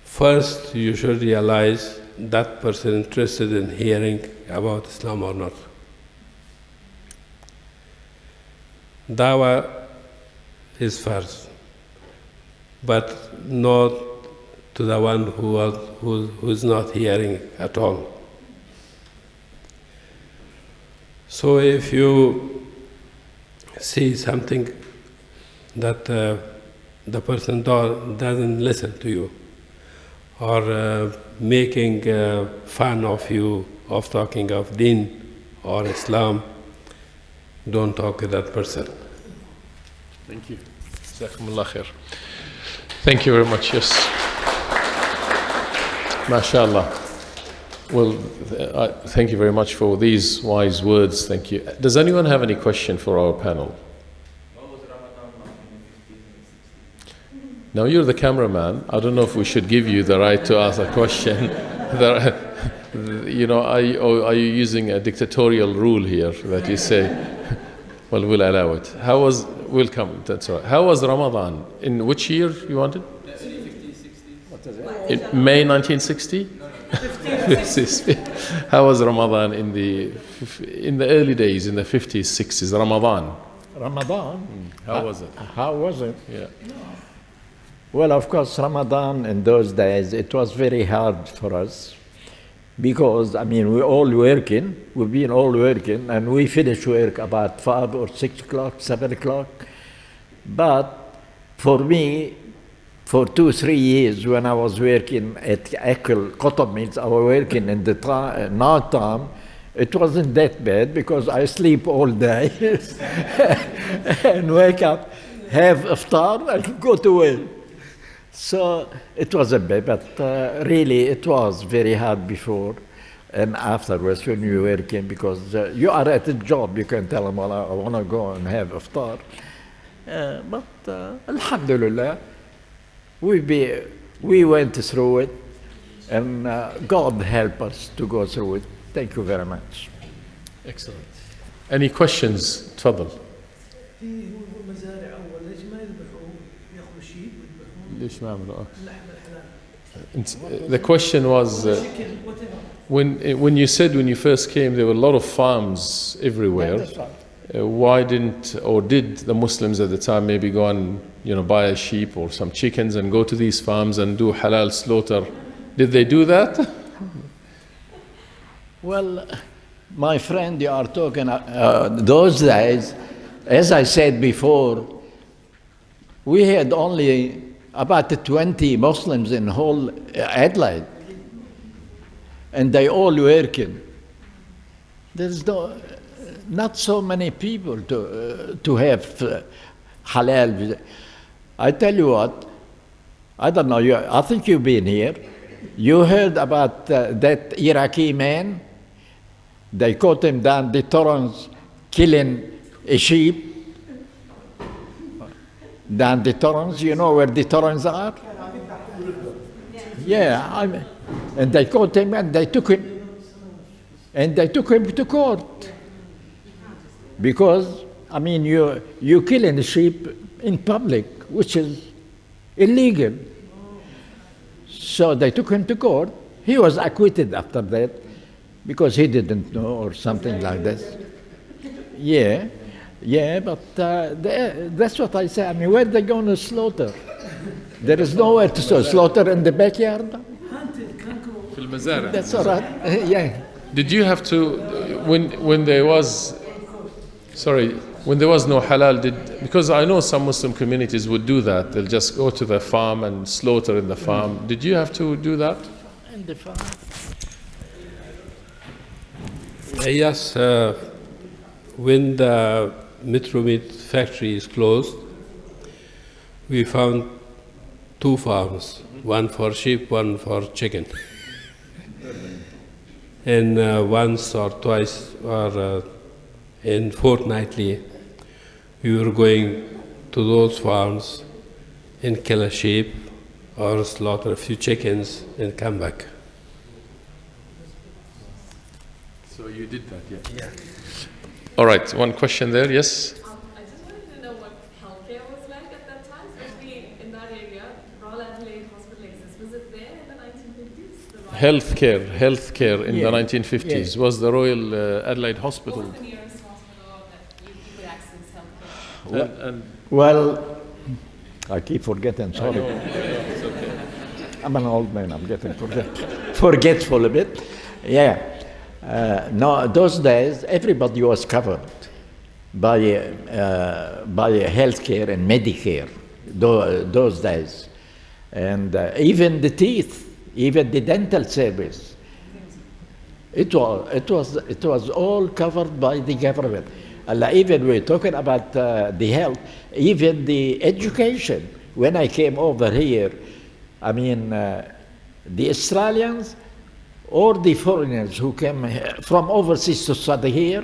first you should realize that person interested in hearing about Islam or not. Dawah is first, but not to the one who's not hearing at all. So if you see something that the person doesn't listen to you, or making fun of you, of talking of Deen or Islam, don't talk to that person. Thank you. Jazakumullah khair. Thank you very much. Yes. MashaAllah. Well, thank you very much for these wise words. Thank you. Does anyone have any question for our panel? Now you're the cameraman. I don't know if we should give you the right to ask a question. You know, are you using a dictatorial rule here that you say? Well, we'll allow it. We'll come. That's all right. How was Ramadan? In which year you wanted? 50, 60. What is it? In May 1960? How was Ramadan in the early days, in the 50s, 60s? Ramadan. Ramadan? How was it? How was it? Yeah. Well, of course, Ramadan in those days, it was very hard for us because, I mean, we're all working, we've been all working, and we finish work about 5 or 6 o'clock, 7 o'clock. But for me, for 2-3 years, when I was working at Ekel cotton mills, I was working in the night time. It wasn't that bad because I sleep all day and wake up, have iftar, and go to work. So it wasn't bad, but really it was very hard before and afterwards when you're working because you are at a job. You can tell them, well, I want to go and have iftar. But alhamdulillah, we went through it, and God helped us to go through it. Thank you very much. Excellent. Any questions? تفضل. في مزارع أول ليش ما يذبحوا يأخذوا شيء ويذبحون ليش ما عملوا؟ اللحم الحلال. The question was, chicken, whatever. when you said when you first came there were a lot of farms everywhere. That's right. Why didn't or did the Muslims at the time maybe go and buy a sheep or some chickens and go to these farms and do halal slaughter? Did they do that? Well, my friend, you are talking those days, as I said before, we had only about 20 Muslims in whole Adelaide, and they all working. There's not so many people to have halal. I tell you what, I don't know, I think you've been here. You heard about that Iraqi man? They caught him down the Torrens killing a sheep. Down the Torrens, you know where the Torrens are? Yeah, and they caught him and they took him to court. Because, I mean, you're killing a sheep in public, which is illegal. So they took him to court. He was acquitted after that because he didn't know or something like this. Yeah, but that's what I say. I mean, where are they going to slaughter? There is nowhere to slaughter in the backyard. في المزارع. That's all right. Yeah. Did you have to, when there was no halal, because I know some Muslim communities would do that, they'll just go to the farm and slaughter in the farm. Did you have to do that? In the farm. Yes, when the Metro Meat factory is closed, we found 2 farms, one for sheep, one for chicken. And once or twice or in fortnightly, we were going to those farms and kill a sheep or slaughter a few chickens and come back. So you did that, yeah. All right, one question there, yes? I just wanted to know what healthcare was like at that time, especially in that area. Royal Adelaide Hospital exists. Was it there in the 1950s? Healthcare in the 1950s. Yeah. Was the Royal Adelaide Hospital. What was the nearest hospital that you could access healthcare? Well, I keep forgetting, sorry. It's okay. I'm an old man. I'm getting forgetful a bit. Yeah. No, those days, everybody was covered by healthcare and Medicare, those days. And even the teeth, even the dental service, it was all covered by the government. Even we're talking about the health, even the education. When I came over here, I mean, the Australians or the foreigners who came from overseas to study here,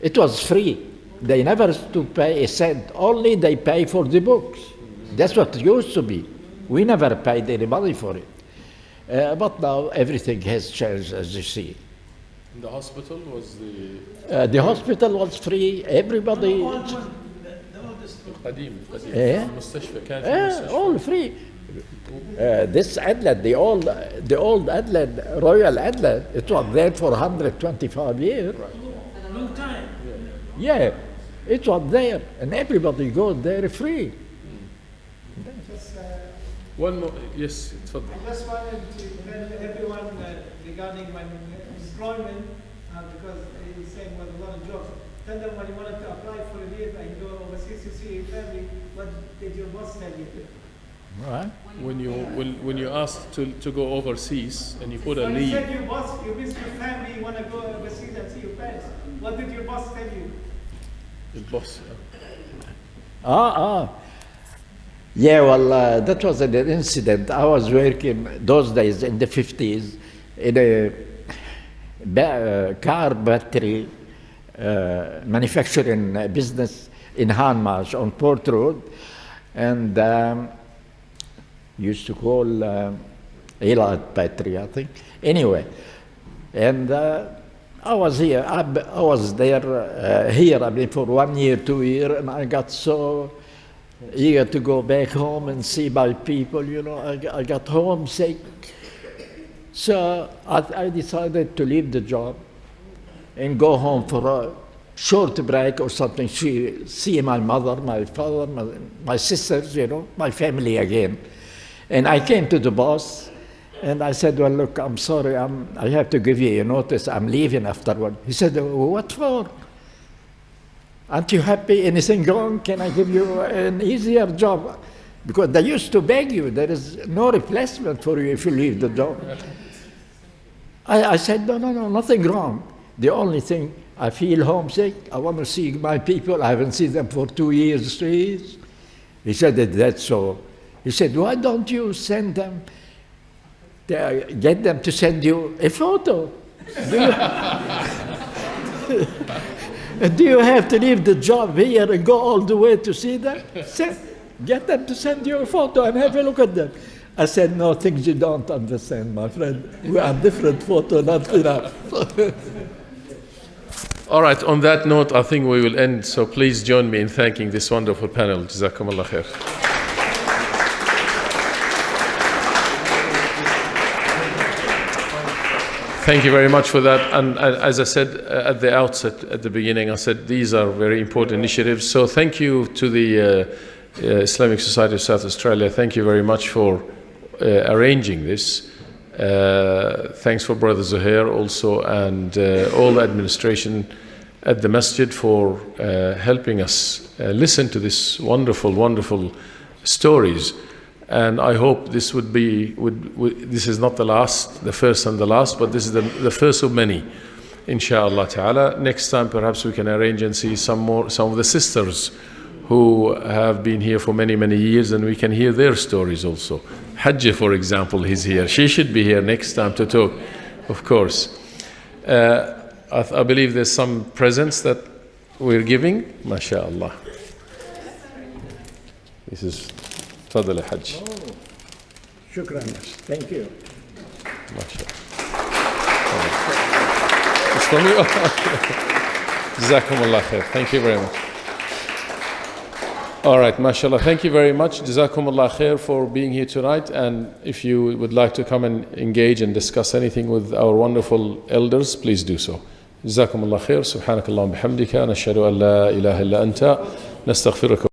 it was free. They never had to pay a cent, only they pay for the books. That's what it used to be. We never paid any money for it. But now everything has changed, as you see. The hospital was the hospital was free. Everybody. All free. This Adelaide, the old Adelaide, Royal Adelaide, it was there for 125 years. Right. Long time. Yeah, it was there, and everybody goes there free. One more, yes, I just wanted to tell everyone regarding my employment, because he's saying what a lot of jobs. Tell them when you wanted to apply for a leave and go overseas to see your family, what did your boss tell you? Right. when you asked to go overseas and you put a When you leave. said your boss, you miss your family, you want to go overseas and see your parents, what did your boss tell you? The boss. Yeah, well, that was an incident. I was working those days in the 50s in a car battery manufacturing business in Hanmarsh on Port Road, and used to call Elite Battery, I think. Anyway, and I was here. I was there here. I mean, for 1 year, 2 years, and I got so eager to go back home and see my people. You know, I got homesick. So I decided to leave the job and go home for a short break or something. See my mother, my father, my sisters, you know, my family again. And I came to the boss and I said, well, look, I'm sorry, I have to give you a notice. I'm leaving afterward. He said, what for? Aren't you happy? Anything wrong? Can I give you an easier job? Because they used to beg you. There is no replacement for you if you leave the job. I said, no, nothing wrong. The only thing, I feel homesick. I want to see my people. I haven't seen them for 2 years, 3 years. He said, that's so. He said, why don't you send them, get them to send you a photo? Do you have to leave the job here and go all the way to see them? Get them to send you a photo and have a look at them. I said, no, things you don't understand, my friend. We are different photo, not enough. All right, on that note, I think we will end. So please join me in thanking this wonderful panel. Jazakumullah khair. Thank you very much for that. And as I said at the outset, at the beginning, I said these are very important initiatives. So thank you to the Islamic Society of South Australia. Thank you very much for arranging this. Thanks for Brother Zuhair also, and all the administration at the masjid for helping us listen to these wonderful, wonderful stories. And I hope this would be, this is not the first and the last, but this is the first of many, inshallah ta'ala. Next time perhaps we can arrange and see some of the sisters who have been here for many, many years, and we can hear their stories also. Hajj, for example, is here. She should be here next time to talk, of course. I believe there's some presents that we're giving. MashaAllah. This is تفضل يا حج. شكرا. Thank you. Jazakumullah khair. Thank you very much. All right, mashallah. Thank you very much. Jazakumullah khair for being here tonight. And if you would like to come and engage and discuss anything with our wonderful elders, please do so. Jazakumullah khair. Subhanakallahumma bihamdika. Nashhadu an la ilaha illa anta. Nastaghfiruka.